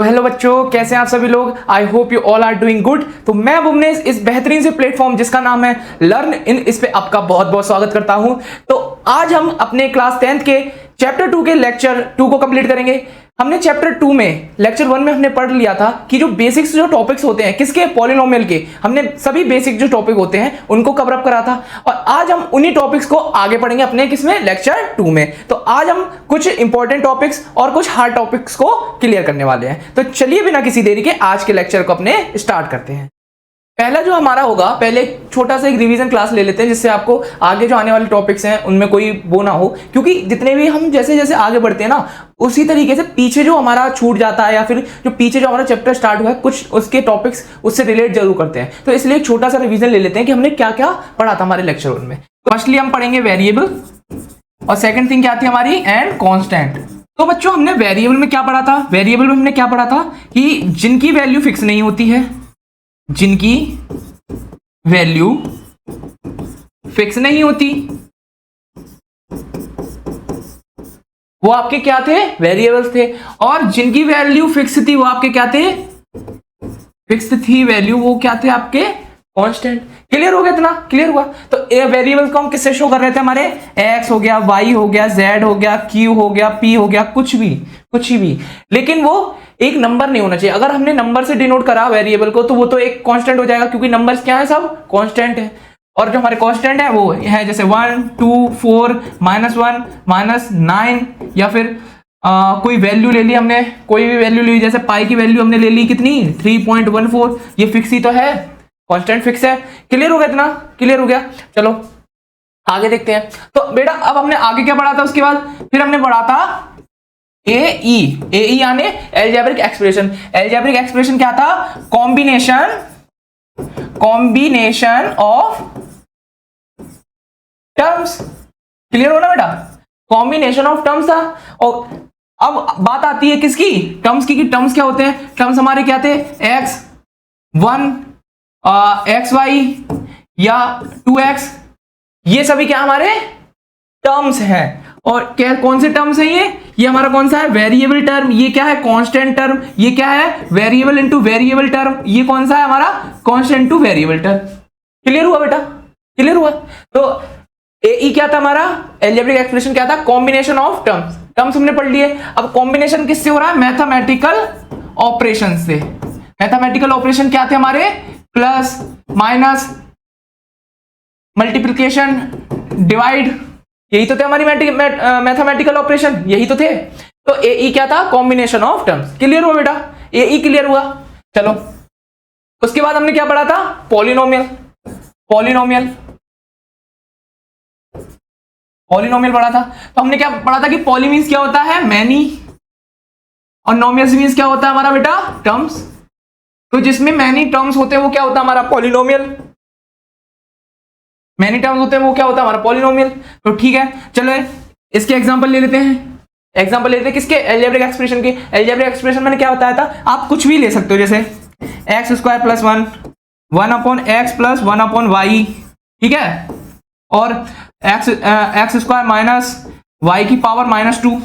तो हेलो बच्चों, कैसे हैं आप सभी लोग। I hope you all are doing good. तो मैं भुवनेश इस बेहतरीन से प्लेटफॉर्म जिसका नाम है लर्न इन, इस पे आपका बहुत बहुत स्वागत करता हूं। तो आज हम अपने क्लास 10th के चैप्टर 2 के लेक्चर 2 को कंप्लीट करेंगे। हमने चैप्टर 2 में लेक्चर 1 में हमने पढ़ लिया था कि जो बेसिक्स जो टॉपिक्स होते हैं किसके, पॉलिनोमियल के, हमने सभी बेसिक जो टॉपिक होते हैं उनको कवर अप करा था। और आज हम उन्हीं टॉपिक्स को आगे पढ़ेंगे अपने किसमें, लेक्चर 2 में। तो आज हम कुछ इंपॉर्टेंट टॉपिक्स और कुछ हार्ड टॉपिक्स को क्लियर करने वाले हैं। तो चलिए बिना किसी देरी के आज के लेक्चर को अपने स्टार्ट करते हैं। पहला जो हमारा होगा, पहले छोटा सा एक रिवीजन क्लास ले लेते हैं जिससे आपको आगे जो आने वाले टॉपिक्स हैं उनमें कोई वो ना हो, क्योंकि जितने भी हम जैसे जैसे आगे बढ़ते हैं ना उसी तरीके से पीछे जो हमारा छूट जाता है या फिर जो पीछे जो हमारा चैप्टर स्टार्ट हुआ है कुछ उसके टॉपिक्स उससे रिलेट जरूर करते हैं। तो इसलिए एक छोटा सा रिवीजन ले लेते हैं कि हमने क्या क्या पढ़ा था हमारे लेक्चर 1 में। फर्स्टली हम पढ़ेंगे वेरिएबल और सेकंड थिंग क्या थी हमारी, एंड कांस्टेंट। तो बच्चों हमने वेरिएबल में क्या पढ़ा था, वेरिएबल में हमने क्या पढ़ा था कि जिनकी वैल्यू फिक्स नहीं होती है, जिनकी वैल्यू फिक्स नहीं होती वो आपके क्या थे, वेरिएबल्स थे। और जिनकी वैल्यू फिक्स थी वो आपके क्या थे, फिक्स थी वैल्यू, वो क्या थे आपके, कांस्टेंट। क्लियर हो गया, इतना क्लियर हुआ। तो ए वेरिएबल्स को हम किससे शो कर रहे थे, हमारे एक्स हो गया, वाई हो गया, जेड हो गया, क्यू हो गया, पी हो गया, कुछ भी, लेकिन वो एक नंबर नहीं होना चाहिए। अगर हमने नंबर से डिनोट करा वेरिएबल को तो वो तो एक कांस्टेंट हो जाएगा, क्योंकि नंबर्स क्या है, सब कांस्टेंट है। और जो हमारे कांस्टेंट है वो है जैसे 1, 2, 4, -1, -9, या फिर कोई वैल्यू ले ली हमने, कोई भी वैल्यू ली, जैसे पाई की वैल्यू हमने ले ली कितनी, 3.14, ये फिक्स ही तो है, कांस्टेंट फिक्स है। क्लियर हो गया, इतना क्लियर हो गया। चलो आगे देखते हैं। तो बेटा अब हमने आगे क्या पढ़ा था, उसके बाद फिर हमने पढ़ा था ए यानी एल्जेब्रिक एक्सप्रेशन। एल्जेब्रिक एक्सप्रेशन क्या था, कॉम्बिनेशन ऑफ टर्म्स। क्लियर हो ना बेटा, कॉम्बिनेशन ऑफ टर्म्स था। और अब बात आती है किसकी, टर्म्स की। टर्म्स क्या होते हैं, टर्म्स हमारे क्या थे, x1 xy या 2x, ये सभी क्या हमारे टर्म्स हैं। और क्या, कौन से टर्म्स हैं ये हमारा कौन सा है, वेरिएबल टर्म। ये क्या है, कांस्टेंट टर्म। ये क्या है, वेरिएबल इनटू वेरिएबल टर्म। ये कौन सा है हमारा, constant two variable term. Clear हुआ बेटा, क्लियर हुआ। तो ए क्या था हमारा, एल्जेब्रिक एक्सप्रेशन क्या था, कॉम्बिनेशन ऑफ टर्म्स। टर्म्स हमने पढ़ लिए। अब कॉम्बिनेशन किससे हो रहा है, मैथमेटिकल ऑपरेशन से। मैथमेटिकल ऑपरेशन क्या थे हमारे, प्लस, माइनस, मल्टीप्लिकेशन, डिवाइड, यही तो थे हमारी मैथमेटिकल ऑपरेशन, यही तो थे। तो ए क्या था, कॉम्बिनेशन ऑफ टर्म्स। क्लियर हुआ बेटा, ए क्लियर हुआ। चलो उसके बाद हमने क्या पढ़ा था, पॉलिनोमियल पढ़ा था। तो हमने क्या पढ़ा था कि पॉली मीन्स क्या होता है, मैनी, और नोमियल्स मीन्स क्या होता है हमारा बेटा, टर्म्स। तो जिसमें मैनी टर्म्स होते हैं वो क्या होता है हमारा पॉलिनोमियल, मैनी टर्म्स होते हैं वो क्या होता है हमारा पॉलिनोमियल। तो ठीक है, चलो इसके एग्जांपल ले लेते हैं। एग्जांपल ले लेते हैं किसके, एल्जेब्रिक एक्सप्रेशन के। एल्जेब्रिक एक्सप्रेशन मैंने क्या बताया था, आप कुछ भी ले सकते हो, जैसे x² + 1 1/x + 1/y, ठीक है। और x² - y की पावर -2,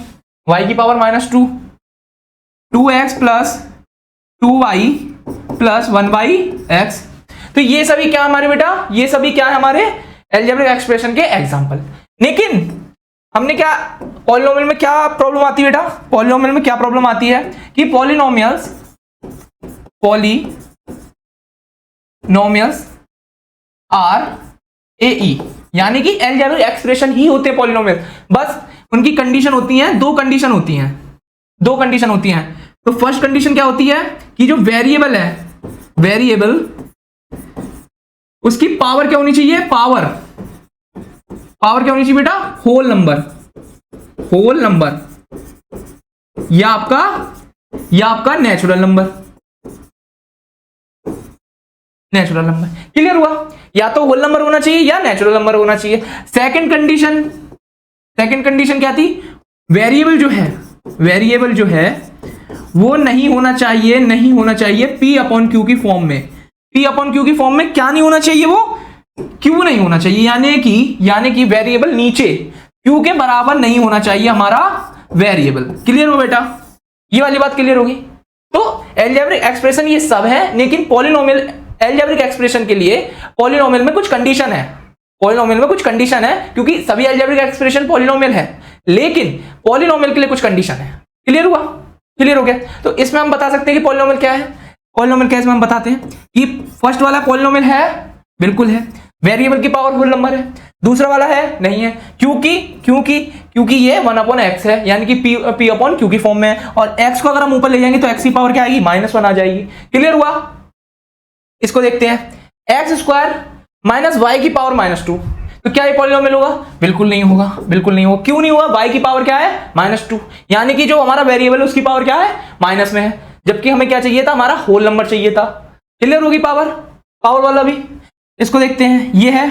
y की पावर -2, 2x + 2y + 1/x। तो ये सभी क्या हमारे बेटा, ये सभी क्या है हमारे एल्जेब्रिक एक्सप्रेशन के एग्जांपल। लेकिन हमने क्या, पॉलिनोमियल में क्या प्रॉब्लम आती है बेटा, पॉलिनोमियल में क्या प्रॉब्लम आती है कि पॉलिनोमियल्स आर ए, यानी कि एल्जेब्रिक एक्सप्रेशन ही होते हैं पॉलिनोमियल। बस उनकी कंडीशन होती है, दो कंडीशन होती हैं। तो फर्स्ट कंडीशन क्या होती है कि जो वेरिएबल है, वेरिएबल उसकी पावर क्या होनी चाहिए, पावर क्या होनी चाहिए बेटा, होल नंबर या आपका नेचुरल नंबर। क्लियर हुआ, या तो होल नंबर होना चाहिए या नेचुरल नंबर होना चाहिए। सेकंड कंडीशन क्या थी, वेरिएबल जो है वो नहीं होना चाहिए P/Q की फॉर्म में। P/Q की फॉर्म में क्या नहीं होना चाहिए, वो क्यू नहीं होना चाहिए, यानी कि वेरिएबल नीचे क्यू के बराबर नहीं होना चाहिए हमारा वेरिएबल। क्लियर हो बेटा, ये वाली बात क्लियर होगी। तो एल्जेब्रिक एक्सप्रेशन ये सब है, लेकिन पॉलिनोमियल एल्जेब्रिक एक्सप्रेशन के लिए पॉलिनोमियल में कुछ कंडीशन है, पॉलिनोमियल में कुछ कंडीशन है, क्योंकि सभी एल्जेब्रिक एक्सप्रेशन पॉलिनोमियल है, लेकिन पॉलिनोमियल के लिए कुछ कंडीशन है। क्लियर हुआ? क्लियर हो गया? तो इसमें हम बता सकते हैं कि पॉलिनोमियल क्या है। पॉलिनोमियल क्या है इसमें हम बताते हैं कि फर्स्ट वाला पॉलिनोमियल है, बिल्कुल है, वेरिएबल की पावर होल नंबर है। दूसरा वाला है, नहीं है, क्योंकि ये 1/x है, यानी कि p अपॉन q की फॉर्म में है, और x को अगर हम ऊपर ले जाएंगे तो x की पावर क्या आएगी, -1 आ जाएगी। क्लियर हुआ? इसको देखते हैं, x स्क्वायर माइनस y की पावर -2, तो क्या ये पॉलिनोमियल होगा? बिल्कुल नहीं होगा, बिल्कुल नहीं होगा। क्यों नहीं होगा? y की पावर क्या है, -2, यानी कि जो हमारा वेरिएबल है उसकी पावर क्या है, माइनस में है, जबकि हमें क्या चाहिए था, हमारा होल नंबर चाहिए था। क्लियर होगी? पावर वाला भी। इसको देखते हैं, ये है,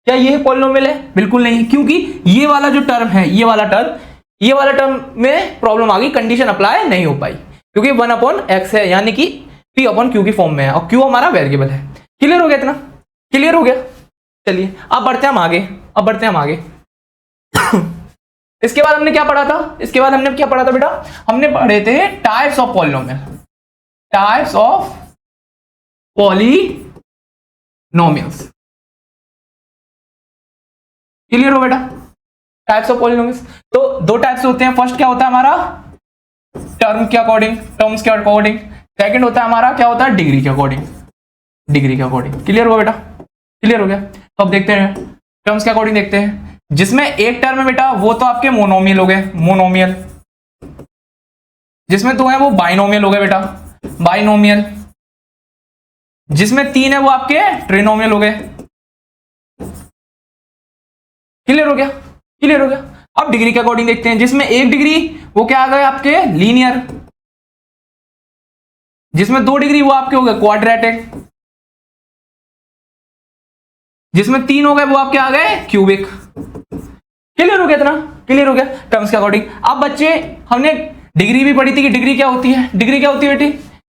क्या ये पॉलिनोमियल है? बिल्कुल नहीं, क्योंकि ये वाला जो टर्म है, ये वाला टर्म में प्रॉब्लम आ गई, कंडीशन अप्लाई नहीं हो पाई, क्योंकि 1/x है, यानी कि p अपॉन q की फॉर्म में है, और q हमारा वेरिएबल है। क्लियर हो गया? इतना क्लियर हो गया? चलिए अब बढ़ते हैं हम आगे। इसके बाद हमने क्या पढ़ा था? बेटा हमने पढ़े थे types of polynomial, types of polynomials. Clear हो बेटा? टाइप्स ऑफ पॉलिनोमियल्स तो दो टाइप्स होते हैं। फर्स्ट क्या होता है हमारा, टर्म्स के अकॉर्डिंग। सेकंड होता है हमारा, क्या होता है, डिग्री के अकॉर्डिंग। क्लियर हुआ बेटा? क्लियर हो गया? तो अब देखते हैं टर्म्स के अकॉर्डिंग देखते हैं, जिसमें एक टर्म है बेटा वो तो आपके मोनोमियल हो गए, मोनोमियल। जिसमें दो है वो बाइनोमियल हो गए बेटा, बाइनोमियल। जिसमें तीन है वो आपके ट्रिनोमियल हो गए। क्लियर हो गया? अब डिग्री के अकॉर्डिंग देखते हैं, जिसमें एक डिग्री वो क्या आ गए आपके, लीनियर। जिसमें 2 डिग्री वो आपके हो गए क्वाड्रेटिक। जिसमें 3 हो गए वो आपके आ गए क्यूबिक। क्लियर हो गया? इतना क्लियर हो गया टर्म्स के अकॉर्डिंग। अब बच्चे हमने डिग्री भी पढ़ी थी कि डिग्री क्या होती है बेटी,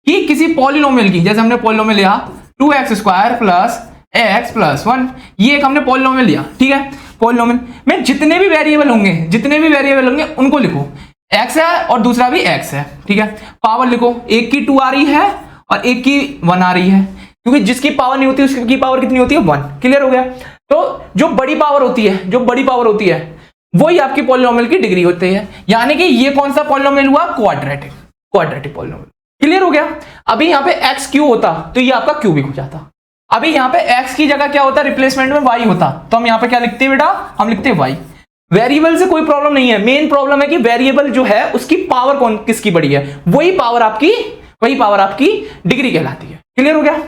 कि किसी पॉलिनोमियल की, जैसे हमने पॉलिनोमियल लिया 2x² प्लस x प्लस 1, ये एक हमने पॉलिनोमियल लिया, ठीक है। पॉलिनोमियल में जितने भी वेरिएबल होंगे उनको लिखो, x है और दूसरा भी x है, ठीक है। पावर लिखो, एक की 2 आ रही है और एक की 1 आ रही है, क्योंकि जिसकी पावर नहीं होती उसकी पावर कितनी होती है, 1। क्लियर हो गया? तो जो बड़ी पावर होती है वही आपकी पॉलिनोमियल की डिग्री होती है, यानी कि ये कौन सा पॉलिनोमियल हुआ, क्वाड्रेटिक पॉलिनोमियल। क्लियर हो गया? अभी यहाँ पे x क्यू होता तो ये आपका क्यूबिक हो जाता। अभी यहाँ पे x की जगह क्या होता, रिप्लेसमेंट में y होता, तो हम यहाँ पे क्या लिखते हैं बेटा, हम लिखते हैं y। वेरिएबल से कोई प्रॉब्लम नहीं है, मेन प्रॉब्लम है कि वेरिएबल जो है उसकी पावर किसकी बड़ी है, वही पावर आपकी डिग्री कहलाती है। क्लियर हो गया?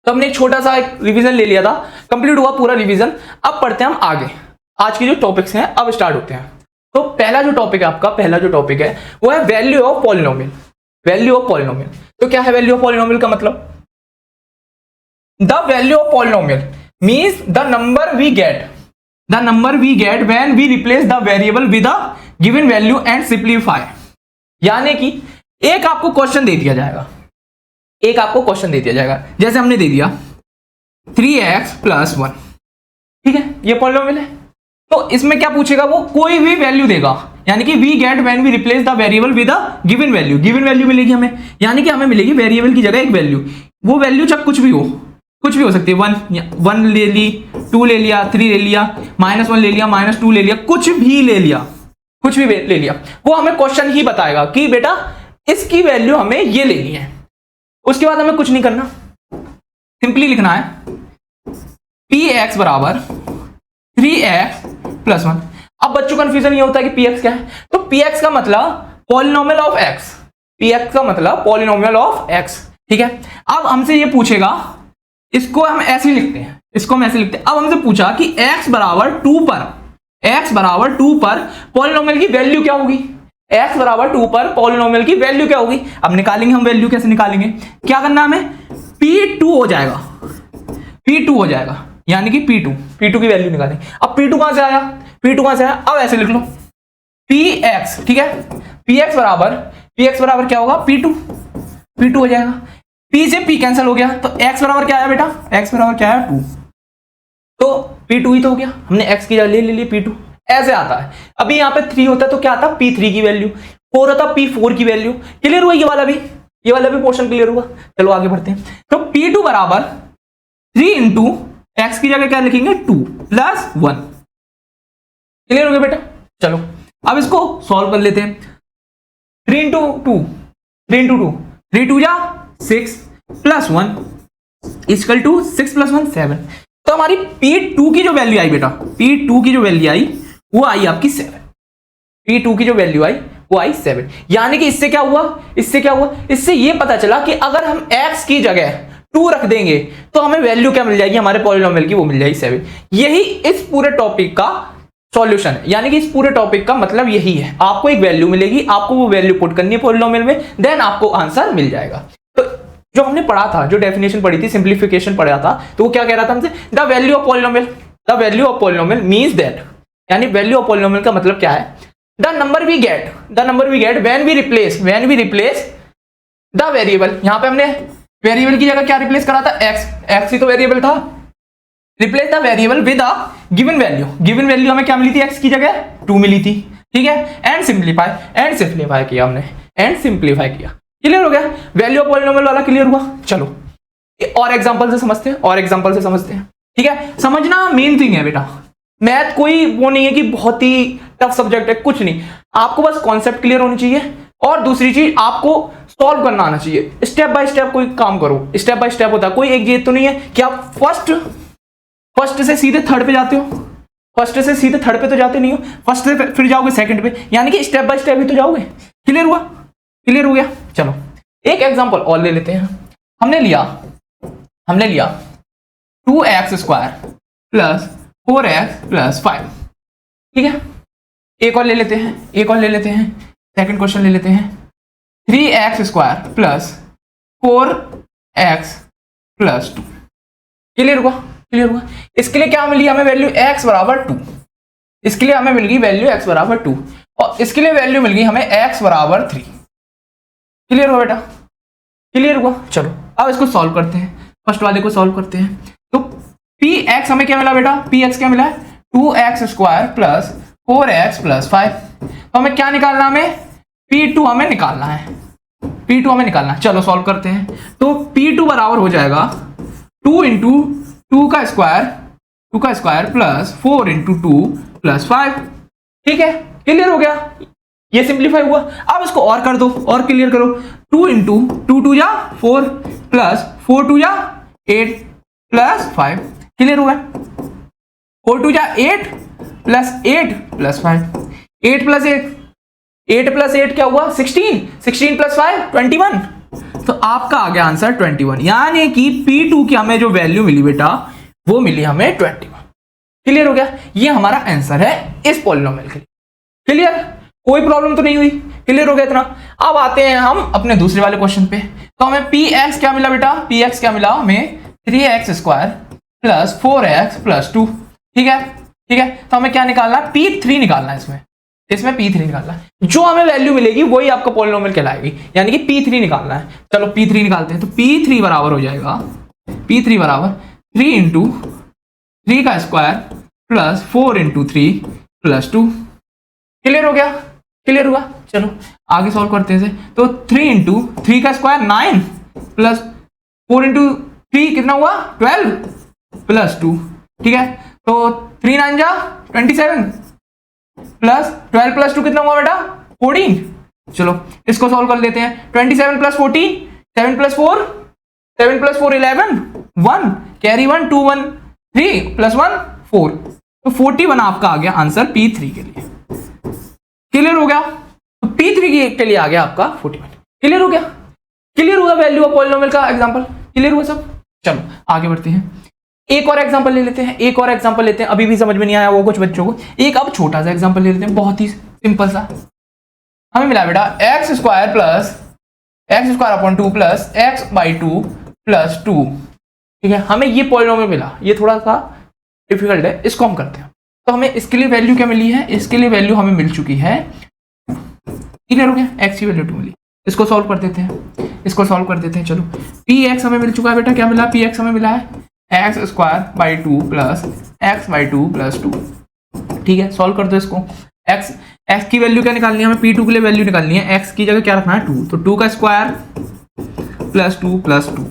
तो हमने एक छोटा सा रिवीजन ले लिया था, कंप्लीट हुआ पूरा रिवीजन। अब पढ़ते हैं हम आगे, आज के जो टॉपिक्स हैं अब स्टार्ट होते हैं। तो पहला जो टॉपिक है वो है वैल्यू ऑफ पॉलिनोमियल। तो क्या है वैल्यू ऑफ पॉलिनोमियल का मतलब, the value of polynomial means the number we get when we replace the variable with a given value and simplify. यानी कि एक आपको क्वेश्चन दे दिया जाएगा, जैसे हमने दे दिया 3x प्लस 1, ठीक है, ये पॉलिनोमियल है। तो इसमें क्या पूछेगा, वो कोई भी वैल्यू देगा, यानी कि we get when we replace the variable with a given value मिलेगी हमें, यानी कि हमें मिलेगी वेरिएबल की जगह एक वैल्यू। वो वैल्यू चाहे कुछ भी हो सकती है, 1 ले ली, 2 ले लिया, 3 ले लिया, -1 ले लिया, -2 ले लिया, कुछ भी ले लिया, वो हमें क्वेश्चन ही बताएगा कि बेटा इसकी वैल्यू हमें ये लेनी है। उसके बाद हमें कुछ नहीं करना, सिंपली लिखना है px बराबर 3x प्लस 1। अब बच्चों को कंफ्यूजन ये होता है कि px क्या है, तो px का मतलब पॉलिनोमियल ऑफ x, ठीक है। अब हमसे ये पूछेगा, इसको हम ऐसे लिखते हैं, अब हमसे पूछा कि x बराबर 2 पर पॉलिनोमियल की वैल्यू क्या होगी, x बराबर 2 पर पॉलिनोमियल की वैल्यू क्या होगी। अब निकालेंगे हम वैल्यू, कैसे निकालेंगे, क्या करना हमें, p2 हो जाएगा, यानी कि p2 की वैल्यू निकालेंगे। अब p2 कहां से आया, अब ऐसे लिख लो px, ठीक है, px बराबर क्या होगा, p2 हो जाएगा। p से p कैंसिल हो गया, तो x बराबर क्या आया बेटा, x बराबर क्या आया 2, तो p2 ही तो हो गया, हमने x की जगह ले ली p2, ऐसे आता है। अभी यहाँ पे 3 होता है तो क्या आता, p3 की वैल्यू, 4 होता p4 की वैल्यू। क्लियर हुआ ये वाला भी, ये वाला भी पोर्शन क्लियर हुआ। चलो आगे बढ़ते हैं। तो P2 बराबर 3 इंटू एक्स की जगह क्या लिखेंगे 2 प्लस 1। क्लियर हो गया बेटा। चलो अब इसको सॉल्व कर लेते हैं। 3 इंटू 2, 3 इंटू 2, 3 2 जा 6 प्लस 1 इक्वल टू 6 प्लस 1 7। तो हमारी P2 की जो वैल्यू आई बेटा, P2 की जो वैल्यू आई वो आई आपकी 7। P2 की जो वैल्यू आई वो आई 7। यानी कि इससे क्या हुआ, इससे ये पता चला कि अगर हम x की जगह 2 रख देंगे तो हमें वैल्यू क्या मिल जाएगी हमारे पॉलिनोमियल की, वो मिल जाएगी 7। यही इस पूरे टॉपिक का सॉल्यूशन है। यानी कि इस पूरे टॉपिक का मतलब यही है, आपको एक वैल्यू मिलेगी, आपको वो वैल्यू पुट करनी है पॉलिनोमियल में, देन आपको आंसर मिल जाएगा। तो जो हमने पढ़ा था, जो डेफिनेशन पढ़ी थी, सिंप्लीफिकेशन पढ़ा था, तो वो क्या कह रहा था हमसे, the value of polynomial means that, यानी वैल्यू ऑफ पॉलिनोमियल का मतलब क्या है, the number we get when we replace the variable. यहां पे हमने वेरिएबल की जगह क्या रिप्लेस करा था, एक्स ही तो वेरिएबल था। Replace the variable with a given value हमें क्या मिली थी, एक्स की जगह 2 मिली थी, ठीक है। एंड सिंप्लीफाई किया हमने, क्लियर हो गया। वैल्यू ऑफ पॉलिनोमियल वाला क्लियर हुआ। चलो और एग्जांपल से समझते हैं, ठीक है। समझना मेन थिंग है बेटा, मैथ कोई वो नहीं है कि बहुत ही टफ सब्जेक्ट है, कुछ नहीं, आपको बस कॉन्सेप्ट क्लियर होनी चाहिए और दूसरी चीज आपको सॉल्व करना आना चाहिए। स्टेप बाय स्टेप कोई काम करो, स्टेप बाय स्टेप होता है, कोई एक चीज तो नहीं है कि आप फर्स्ट से सीधे थर्ड पे जाते हो, फर्स्ट से सीधे थर्ड पे तो जाते नहीं हो, फर्स्ट से फिर जाओगे सेकंड पे, यानी कि स्टेप बाय स्टेप ही तो जाओगे। क्लियर हो गया। चलो एक एग्जांपल और ले लेते हैं। हमने लिया 2x² प्लस 4x प्लस 5, ठीक है। एक और ले लेते हैं, सेकंड क्वेश्चन ले लेते हैं। 3x² plus 4x plus 2। Clear हुआ। इसके लिए क्या मिली हमें वैल्यू x बराबर 2, इसके लिए हमें मिल गई वैल्यू x बराबर 2 और इसके लिए वैल्यू मिल गई हमें x बराबर 3। क्लियर हुआ बेटा, क्लियर हुआ। चलो अब इसको सॉल्व करते हैं, फर्स्ट वाले को सॉल्व करते हैं। तो px हमें क्या मिला बेटा, px क्या मिला है 2x² प्लस 4x प्लस 5। तो हमें क्या निकालना, हमें P2 हमें निकालना है। चलो सॉल्व करते हैं। तो P2 बराबर हो जाएगा 2 इंटू 2 का स्क्वायर प्लस 4 इंटू 2 प्लस 5, ठीक है। क्लियर हो गया, ये सिंप्लीफाई हुआ। अब इसको और कर दो, और क्लियर करो। 2 इंटू 2 2 जा 4 प्लस 4 2 जा 8 प्लस 5। क्लियर हुआ। 4 2 जा 8 प्लस 8 प्लस 5, 8 प्लस 8 क्या हुआ 16 प्लस 5 21। तो आपका आ गया आंसर 21, यानी कि P2 की हमें जो वैल्यू मिली बेटा वो मिली हमें 21। क्लियर हो गया, ये हमारा आंसर है इस पॉलिनोमियल के लिए। क्लियर, कोई प्रॉब्लम तो नहीं हुई, क्लियर हो गया इतना। अब आते हैं हम अपने दूसरे वाले क्वेश्चन पे। तो हमें Px क्या मिला बेटा, Px क्या मिला हमें 3x² प्लस 4x प्लस 2, ठीक है। तो हमें क्या निकालना है, P3 निकालना है। इसमें P3 निकालना है, जो हमें वैल्यू मिलेगी वही आपका पॉलिनोमियल कहलाएगी, यानी कि P3 निकालना है। चलो P3 निकालते हैं। तो P3 बराबर हो जाएगा 3 इंटू 3 का square plus 4 into 3 plus 2। Clear हुआ। चलो आगे सॉल्व करते हैं इसे। तो 3 इंटू 3 का स्क्वायर 9 प्लस 4 इंटू 3 कितना हुआ 12 प्लस 2, ठीक है। तो 3 9 जा 27 प्लस 12 प्लस 2 कितना हुआ बेटा 14। चलो इसको सॉल्व कर लेते हैं। 27 प्लस 14, 7 प्लस 4 11, 1 कैरी 1 2 1 3 प्लस 1 4। तो 41 आपका आ गया आंसर P3 के लिए। क्लियर हो गया, तो P3 के लिए आ गया आपका 41। क्लियर हुआ वैल्यू ऑफ पॉलिनोमियल का एग्जांपल, क्लियर हुआ सब। चलो आगे बढ़ते हैं, एक और एग्जांपल ले लेते हैं। अभी भी समझ में नहीं आया वो कुछ बच्चों को, एक अब छोटा सा एग्जांपल ले लेते हैं, बहुत ही सिंपल सा। हमें मिला बेटा x² upon 2 plus x/2 plus 2, ठीक है। हमें ये पॉलिनोमियल मिला, ये थोड़ा सा डिफिकल्ट है, इसको हम करते हैं। तो हमें इसके लिए वैल्यू क्या मिली है, इसके लिए वैल्यू हमें मिल चुकी है, क्लियर हो गया, x की वैल्यू 2 मिली। इसको सॉल्व कर देते हैं। चलो px हमें मिल चुका है बेटा, क्या मिला px हमें मिला है x²/2 प्लस x/2 प्लस 2, ठीक है। सॉल्व कर दो इसको। x की वैल्यू क्या निकालनी है हमें, P2 के लिए वैल्यू निकालनी है, x की जगह क्या रखना है 2। तो 2 का स्क्वायर प्लस 2 प्लस 2,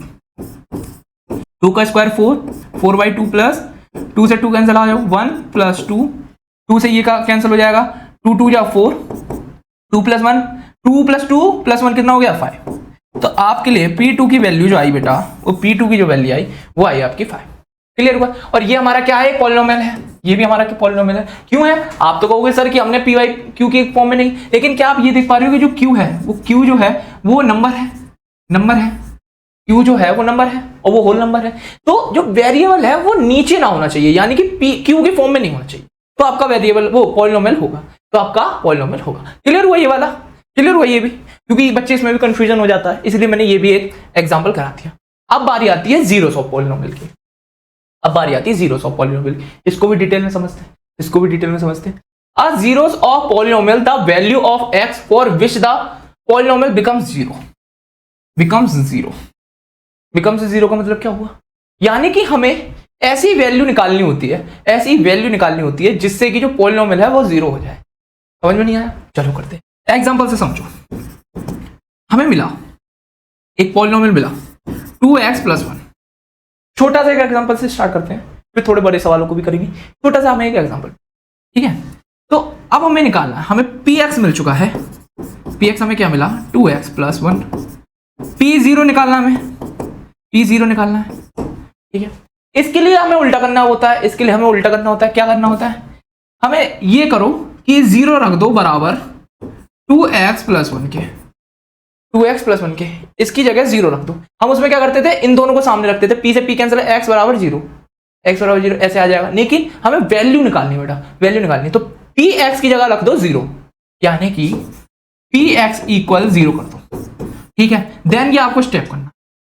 2 का स्क्वायर 4, 4/2 प्लस 2 से 2 कैंसिल आ जाओ 1 प्लस 2, 2 से ये का कैंसिल हो जाएगा 2 2 जा 4, 2 प्लस 1, 2 प्लस 2 प्लस 1 कितना हो गया 5। तो आपके लिए P2 की वैल्यू जो आई बेटा, वो P2 की जो वैल्यू आई वो आई आपकी 5। क्लियर हुआ। और ये हमारा क्या है, पॉलिनोमियल है, ये भी हमारा पॉलिनोमियल है। क्यों है, आप तो कहोगे सर कि हमने पी वाई क्यू की फॉर्म में नहीं, लेकिन क्या आप ये देख पा रहे हो कि जो क्यू है वो क्यू जो है वो नंबर है, नंबर है, क्यू जो है वो नंबर है और वो होल नंबर है। तो जो वेरिएबल है वो नीचे ना होना चाहिए, यानी कि पी क्यू की फॉर्म में नहीं होना चाहिए, तो आपका वेरिएबल वो पॉलिनोमियल होगा, तो आपका पॉलिनोमियल होगा। क्लियर हुआ ये वाला, क्लियर हुआ ये भी, क्योंकि बच्चे इसमें भी कंफ्यूजन हो जाता है, इसलिए मैंने ये भी एक एग्जांपल करा दिया। अब बारी आती है जीरोस ऑफ पॉलिनोमियल की, अब बारी आती है जीरोस ऑफ पॉलिनोमियल। इसको भी डिटेल में समझते हैं, इसको भी डिटेल में समझते हैं। Uh zeros of polynomial the value of X for which the polynomial becomes zero, becomes zero. Becomes zero का मतलब क्या हुआ, यानी कि हमें ऐसी वैल्यू निकालनी होती है, ऐसी वैल्यू निकालनी होती है जिससे कि जो पॉलिनोमियल है वो जीरो हो जाए। समझ में नहीं आया, चलो करते हैं एग्जांपल से समझो। हमें मिला एक पॉलिनोमियल मिला 2x + 1। छोटा सा एक एग्जांपल से स्टार्ट करते हैं, फिर थोड़े बड़े सवालों को भी करेंगे। छोटा सा हमें एक एग्जांपल, ठीक है। तो अब हमें निकालना है, हमें px मिल चुका है, px हमें क्या मिला 2x + 1। p0 निकालना है, हमें p0 निकालना है, ठीक है। इसके लिए हमें उल्टा करना होता है, इसके लिए हमें उल्टा करना होता है। क्या करना होता है, हमें ये करो कि 0 रख दो बराबर 2x + 1 के, 2x + 1 के, इसकी जगह 0 रख दो। हम उसमें क्या करते थे, इन दोनों को सामने रखते थे, p से p कैंसिल है, x बराबर 0, x बराबर 0 ऐसे आ जाएगा। लेकिन हमें वैल्यू निकालनी है बेटा, वैल्यू निकालनी, तो px की जगह रख दो 0, यानी कि px = 0 कर दो, ठीक है। देन ये आपको स्टेप करना,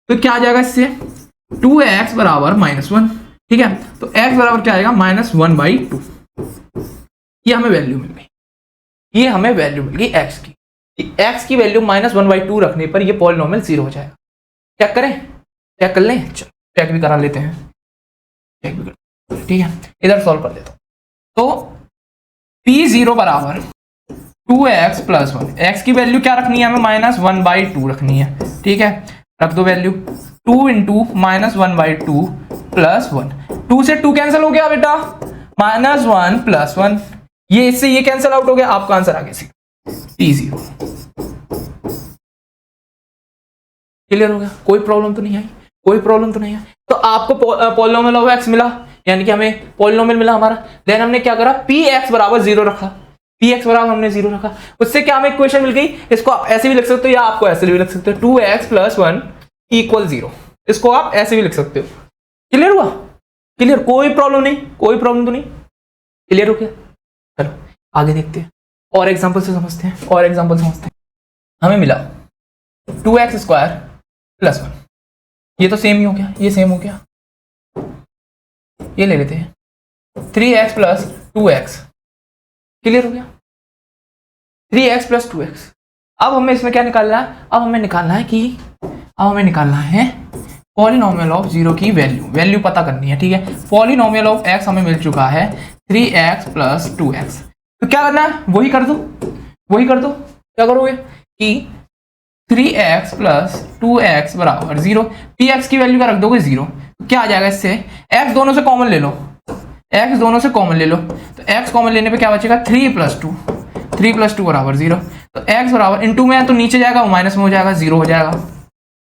तो क्या आ जाएगा इससे 2x बराबर -1, ठीक है। तो x बराबर क्या आएगा -1/2। ये हमें वैल्यू मिल गई, ये हमें वैल्यू मिल गई x की। x की वैल्यू -1/2 रखने पर ये पॉलिनोमियल 0 हो जाएगा। चेक करें, चेक कर लें, चलो चेक भी करा लेते हैं, चेक भी कर, ठीक है। इधर सॉल्व कर देता हूं। तो p0 बराबर 2x + 1, x की वैल्यू क्या रखनी है हमें -1/2 रखनी है, ठीक है। रख दो वैल्यू 2 × -1/2 + 1, 2 से 2 कैंसिल हो गया बेटा, -1 + 1, ये इससे ये कैंसिल आउट हो गया, आपका आंसर आ गया p0। क्लियर हो गया, कोई प्रॉब्लम तो नहीं आई, कोई प्रॉब्लम तो नहीं आई। तो आपको पॉलिनोमियल ऑफ x मिला, यानी कि हमें पॉलिनोमियल मिला हमारा। देन हमने क्या करा, px बराबर 0 रखा, px बराबर हमने 0 रखा, उससे क्या हमें इक्वेशन मिल गई। इसको आप ऐसे भी लिख सकते हो या आपको ऐसे भी लिख सकते हो, 2x + 1 = 0, इसको आप ऐसे भी लिख सकते हो। क्लियर हुआ, क्लियर, कोई प्रॉब्लम नहीं, कोई प्रॉब्लम तो नहीं, क्लियर हो गया। चलो आगे देखते हैं, और एग्जांपल से समझते हैं, और एग्जांपल समझते हैं। हमें मिला 2x² + 1, ये तो सेम ही हो गया, ये सेम हो गया। ये ले लेते हैं 3x + 2x, क्लियर हो गया, 3x + 2x। अब हमें इसमें क्या निकालना है, अब हमें निकालना है कि अब हमें निकालना है पॉलिनोमियल ऑफ 0 की वैल्यू, वैल्यू पता करनी है, ठीक है। पॉलिनोमियल ऑफ x हमें मिल चुका है 3x + 2x। तो क्या करना है, वही कर दो, वही कर दो। क्या करोगे कि 3x + 2x बराबर 0, px की वैल्यू क्या रख दोगे 0, तो क्या आ जाएगा इससे, x दोनों से कॉमन ले लो, x दोनों से कॉमन ले लो, तो x कॉमन लेने पे क्या बचेगा 3 + 2, 3 + 2 बराबर 0। तो x बराबर इनटू में है तो नीचे जाएगा, माइनस में हो जाएगा, 0 हो जाएगा।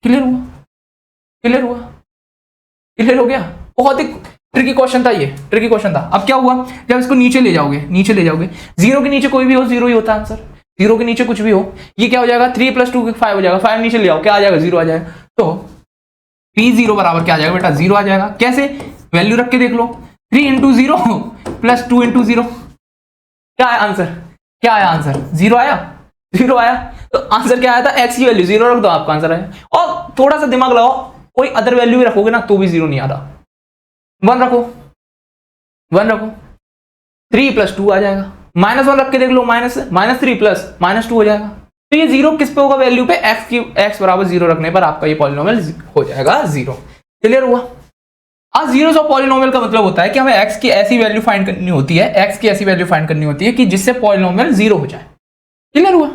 क्लियर हुआ, क्लियर हुआ, क्लियर हो गया। बहुत ही ट्रिकी क्वेश्चन था ये, ट्रिकी क्वेश्चन था। अब क्या हुआ, जब इसको नीचे ले जाओगे, नीचे ले जाओगे, 0 के नीचे कोई भी हो 0 ही होता है आंसर, 0 के नीचे कुछ भी हो, ये क्या हो जाएगा 3 + 2 5 हो जाएगा, 5 नीचे ले आओ, क्या आ जाएगा 0 आ जाएगा। तो p0 बराबर क्या आ जाएगा बेटा 0 आ जाएगा। कैसे, वैल्यू रख के देख लो, 3 × 0 + 2 × 0, क्या आया आंसर, क्या आया आंसर 0 आया, 0 आया। तो आंसर क्या आया था, x की वैल्यू 0 रख दो, आपका आंसर आया। और थोड़ा सा दिमाग लगाओ, कोई अदर वैल्यू भी रखोगे ना तो भी 0 नहीं आ रहा, 1 रखो, 1 रखो, 3 + 2 आ जाएगा, -1 रख के देख लो, -3 + -2 हो जाएगा। तो ये 0 किस पे होगा, वैल्यू पे, x बराबर 0 रखने पर आपका ये पॉलिनोमियल हो जाएगा 0। क्लियर हुआ। अब जीरोस ऑफ पॉलिनोमियल का मतलब होता है कि हमें x की ऐसी वैल्यू फाइंड करनी होती है, x की ऐसी वैल्यू फाइंड करनी होती है कि जिससे पॉलिनोमियल 0 हो जाए। क्लियर हुआ।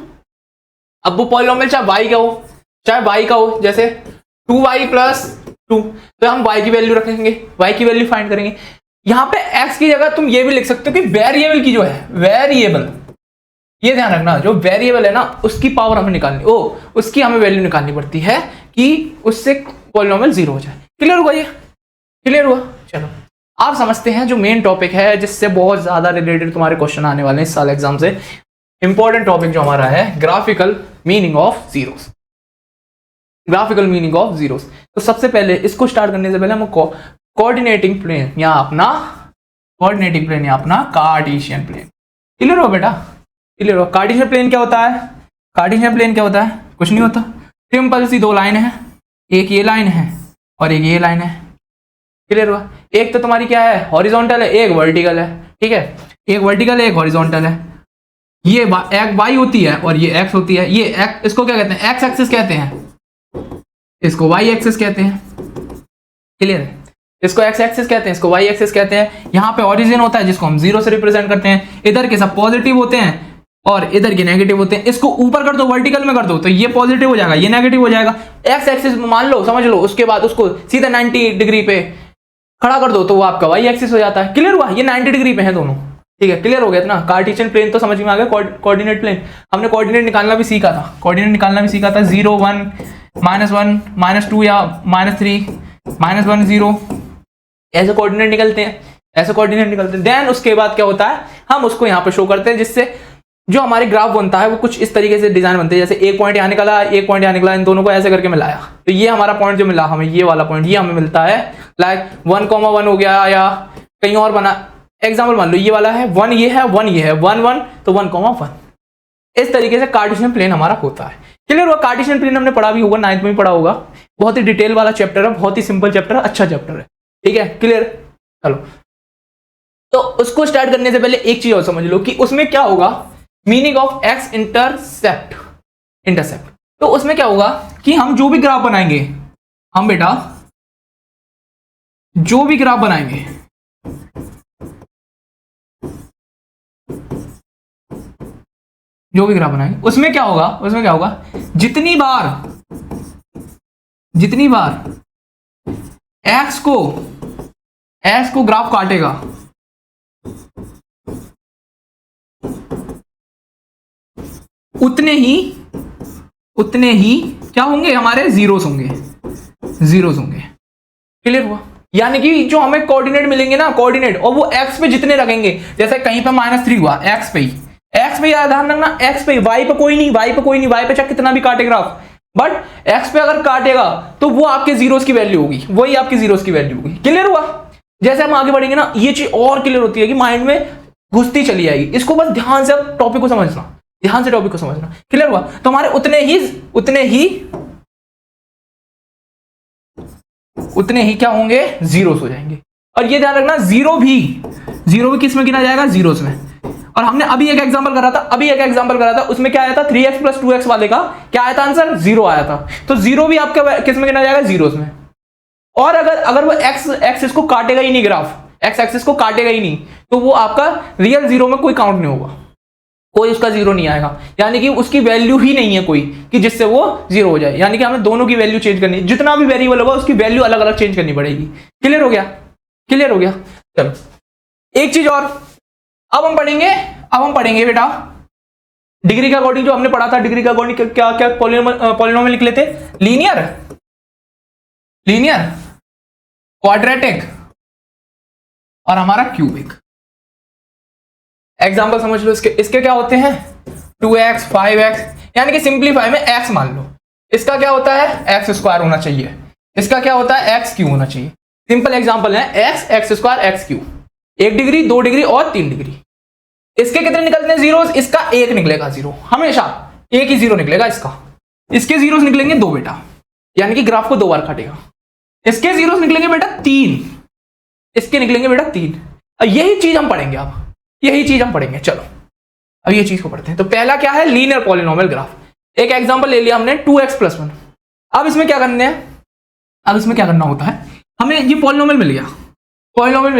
अब वो पॉलिनोमियल चाहे y का हो, चाहे y का हो, जैसे 2y प्लस 2, तो हम y की वैल्यू रखेंगे, y की वैल्यू फाइंड करेंगे। यहाँ पे x की जगह तुम ये भी लिख सकते हो कि वेरिएबल की जो है, वेरिएबल, ये ध्यान रखना, जो वेरिएबल है ना उसकी पावर हमें निकालनी, उसकी हमें वैल्यू निकालनी पड़ती है कि उससे पॉलिनोमियल 0 हो जाए। क्लियर हुआ? ये क्लियर हुआ? चलो आप समझते हैं जो मेन टॉपिक है, जिससे बहुत ज्यादा रिलेटेड तुम्हारे क्वेश्चन आने वाले हैं इस साल एग्जाम से। इंपॉर्टेंट टॉपिक जो हमारा है, graphical meaning of zeros, graphical meaning of zeros. तो सबसे पहले इसको स्टार्ट करने से पहले हम कोऑर्डिनेटिंग प्लेन या अपना कोऑर्डिनेटिंग प्लेन या अपना कार्टेशियन प्लेन। क्लियर हो बेटा? क्लियर हो? कार्टेशियन प्लेन क्या होता है? कार्टेशियन प्लेन क्या होता है? कुछ नहीं होता, सिंपल सी दो लाइन है, एक ये लाइन है और एक ये लाइन है। क्लियर हुआ? एक तो तुम्हारी क्या है, हॉरिजॉन्टल है, एक वर्टिकल है। ठीक है, एक वर्टिकल है, एक हॉरिजॉन्टल है। ये एक वाई होती है और ये एक्स होती है। ये एक्स, इसको क्या कहते हैं? एक्स एक्सिस कहते हैं, इसको वाई एक्सिस कहते हैं। क्लियर है? इसको एक्स एक्सिस कहते हैं, इसको वाई एक्सिस कहते हैं। यहाँ पे ओरिजिन होता है जिसको हम 0 से रिप्रेजेंट करते हैं। इधर के सब पॉजिटिव होते हैं और इधर के नेगेटिव होते हैं। इसको ऊपर कर दो, वर्टिकल में कर दो, तो ये पॉजिटिव हो जाएगा, ये नेगेटिव हो जाएगा। एक्स एक्सिस मान लो, समझ लो, उसके बाद उसको सीधा 90 डिग्री पे खड़ा कर दो तो वो आपका वाई एक्सिस हो जाता है। क्लियर हुआ? ये 90 डिग्री पे है दोनों। ठीक है, क्लियर हो गया ना? कार्टेशियन प्लेन तो समझ में आ गया। कोऑर्डिनेट प्लेन हमने कोऑर्डिनेट निकालना भी सीखा था, कोऑर्डिनेट निकालना भी सीखा था। 0 1 -1 -2 या -3 -1 0, ऐसे कोऑर्डिनेट निकलते हैं, ऐसे कोऑर्डिनेट निकलते हैं। देन उसके बाद क्या होता है, हम उसको यहाँ पे शो करते हैं, जिससे जो हमारे ग्राफ बनता है वो कुछ इस तरीके से डिजाइन बनते हैं। जैसे एक पॉइंट यहाँ निकला, एक पॉइंट यहाँ निकला, इन दोनों को ऐसे करके मिलाया तो ये हमारा पॉइंट जो मिला हमें, ये वाला पॉइंट, ये हमें मिलता है। लाइक 1,1 हो गया, या कहीं और बना, एग्जाम्पल मान लो ये वाला है 1, ये है 1, ये है 1 1, तो 1,1। इस तरीके से कार्टेशियन प्लेन हमारा होता है। क्लियर हुआ? कार्टेशियन प्लेन हमने पढ़ा भी होगा, 9th में भी पढ़ा होगा। बहुत ही डिटेल वाला चैप्टर है, बहुत ही सिंपल चैप्टर है, अच्छा चैप्टर है। ठीक है, क्लियर? चलो, तो उसको स्टार्ट करने से पहले एक चीज और समझ लो कि उसमें क्या होगा, मीनिंग ऑफ एक्स इंटरसेप्ट। तो उसमें क्या होगा कि हम जो भी ग्राफ बनाएंगे, हम बेटा जो भी ग्राफ बनाएंगे, जो भी ग्राफ बनाएंगे उसमें क्या होगा, उसमें क्या होगा, जितनी बार एक्स को ग्राफ काटेगा, उतने ही क्या होंगे, हमारे जीरोस होंगे। क्लियर हुआ? यानी कि जो हमें कोऑर्डिनेट मिलेंगे ना, कोऑर्डिनेट, और वो एक्स पे जितने रखेंगे, जैसे कहीं पे -3 हुआ, एक्स पे याद ध्यान रखना, एक्स पे, वाई पे कोई नहीं, वाई पे चाहे कितना भी काटे ग्राफ, बट एक्स पे अगर काटेगा तो वो आपके जीरोस की वैल्यू होगी, वही आपकी जीरोस की वैल्यू होगी। क्लियर हुआ? जैसे हम आगे बढ़ेंगे ना, ये चीज और क्लियर होती है कि माइंड में घुसती चली जाएगी। इसको बस ध्यान से टॉपिक को समझना, ध्यान से टॉपिक को समझना। क्लियर हुआ? तो हमारे उतने ही क्या होंगे, जीरोस हो जाएंगे। और ये ध्यान रखना, जीरो भी किस में गिना जाएगा, जीरोस में। और हमने अभी एक एग्जांपल करा था, उसमें क्या आया था, 3x + 2x वाले का क्या आया था आंसर, 0 आया था। तो 0 भी आपका किस में गिना जाएगा, जीरोस में। और अगर वो एक्स एक्सिस को काटेगा ही नहीं, ग्राफ एक्स एक्सिस को काटेगा ही नहीं, तो वो आपका रियल जीरो में कोई काउंट नहीं होगा, कोई उसका जीरो नहीं आएगा। यानी कि उसकी वैल्यू ही नहीं है कोई कि जिससे वो जीरो हो जाए। यानी कि हमें दोनों की वैल्यू चेंज करनी है, जितना भी वेरिएबल होगा उसकी वैल्यू अलग अलग चेंज करनी पड़ेगी। क्लियर हो गया? चलो एक चीज और, अब हम पढ़ेंगे बेटा डिग्री के अकॉर्डिंग, जो हमने पढ़ा था डिग्री के अकॉर्डिंग क्या क्या पॉलिनोमियल निकले थे, लीनियर, क्वाड्रेटिक और हमारा क्यूबिक। एग्जाम्पल समझ लो इसके क्या होते हैं, 2x 5x, यानी कि सिंपलीफाई में x मान लो, इसका क्या होता है, x² होना चाहिए, इसका क्या होता है, x³ होना चाहिए। सिंपल एग्जाम्पल है, x² x³, 1 डिग्री 2 डिग्री और 3 डिग्री। इसके कितने निकलते हैं जीरोस, इसका 1 निकलेगा जीरो, हमेशा एक ही जीरो निकलेगा इसका। इसके जीरोस निकलेंगे 2 बेटा, यानी कि ग्राफ को 2 बार काटेगा। इसके जीरोस निकलेंगे बेटा 3, इसके निकलेंगे बेटा 3। यही चीज हम पढ़ेंगे, अब यही चीज हम पढ़ेंगे। चलो अब ये चीज को पढ़ते हैं। तो पहला क्या है, लीनियर पॉलिनोमियल ग्राफ। एक एग्जांपल ले लिया हमने 2x + 1। अब इसमें क्या करना है, अब इसमें क्या करना होता है, हमें ये पॉलिनोमियल मिल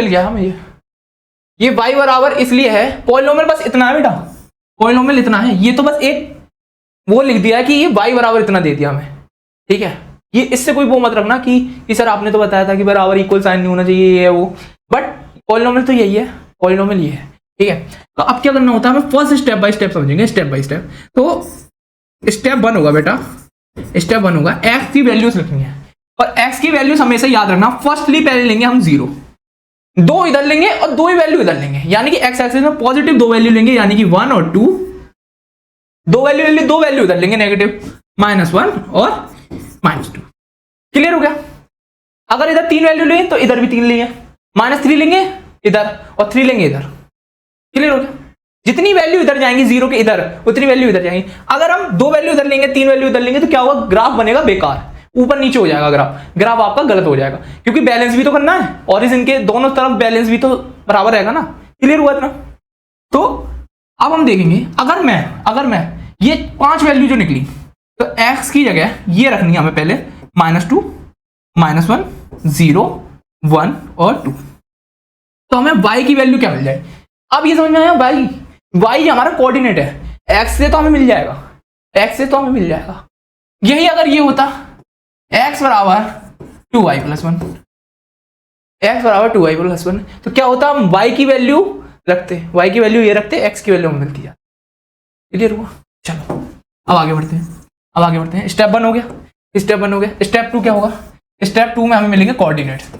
गया हमें, ये y बराबर इसलिए है, पॉलिनोमियल बस इतना है बेटा, पॉलिनोमियल इतना है, ये तो बस एक वो लिख दिया है कि ये y बराबर इतना दे दिया हमें, ठीक है, ये इससे कोई वो मत रखना कि सर आपने तो बताया था कि बराबर इक्वल साइन नहीं होना चाहिए ये है वो, बट पॉलिनोमियल तो यही है, पॉलिनोमियल ये है। ठीक है, तो अब क्या करना होता है, हमें फर्स्ट स्टेप बाय स्टेप समझेंगे, स्टेप बाय स्टेप। तो स्टेप 1 होगा बेटा, स्टेप 1 होगा एक्स की वैल्यूज लिखनी है, और एक्स की वैल्यूज हमेशा याद रखना, फर्स्टली पहले लेंगे हम 0, 2 इधर लेंगे और 2 ही वैल्यू इधर लेंगे, यानी कि एक्स एक्सिस में पॉजिटिव 2 वैल्यू लेंगे, यानी कि 1 और 2, 2 वैल्यू ले ली, 2 वैल्यू इधर लेंगे नेगेटिव, -1 और -2। क्लियर हो गया। अगर इधर 3 वैल्यू लें तो इधर भी 3 लेंगे, -3 लेंगे इधर और 3 लेंगे इधर। क्लियर हो गया। जितनी वैल्यू इधर जाएंगी 0 के इधर, उतनी वैल्यू इधर जाएंगी। अगर हम 2 वैल्यू इधर लेंगे, 3 वैल्यू इधर लेंगे, तो क्या होगा, ग्राफ बनेगा बेकार, ऊपर नीचे हो जाएगा ग्राफ आपका गलत हो जाएगा, क्योंकि बैलेंस भी तो करना है और इनके दोनों तरफ बैलेंस भी तो बराबर रहेगा ना। क्लियर हुआ इतना। तो अब हम देखेंगे, अगर मैं ये 5 वैल्यू जो निकली, तो x की जगह ये रखनी है हमें पहले, -2, -1, 0, 1 और 2। तो हमें y की वैल्यू क्या मिल जाए, अब ये समझ में आया, y हमारा कोऑर्डिनेट है, x से तो हमें मिल जाएगा, यही अगर ये होता x बराबर 2y + 1, x बराबर 2y + 1, तो क्या होता, हम y की वैल्यू रखते, y की वैल्यू ये रखते, x की वैल्यू हमें मिलती है। क्लियर हुआ। चलो अब आगे बढ़ते हैं, स्टेप 1 हो गया, स्टेप 2 क्या होगा, स्टेप 2 में हमें मिलेंगे कोऑर्डिनेट्स,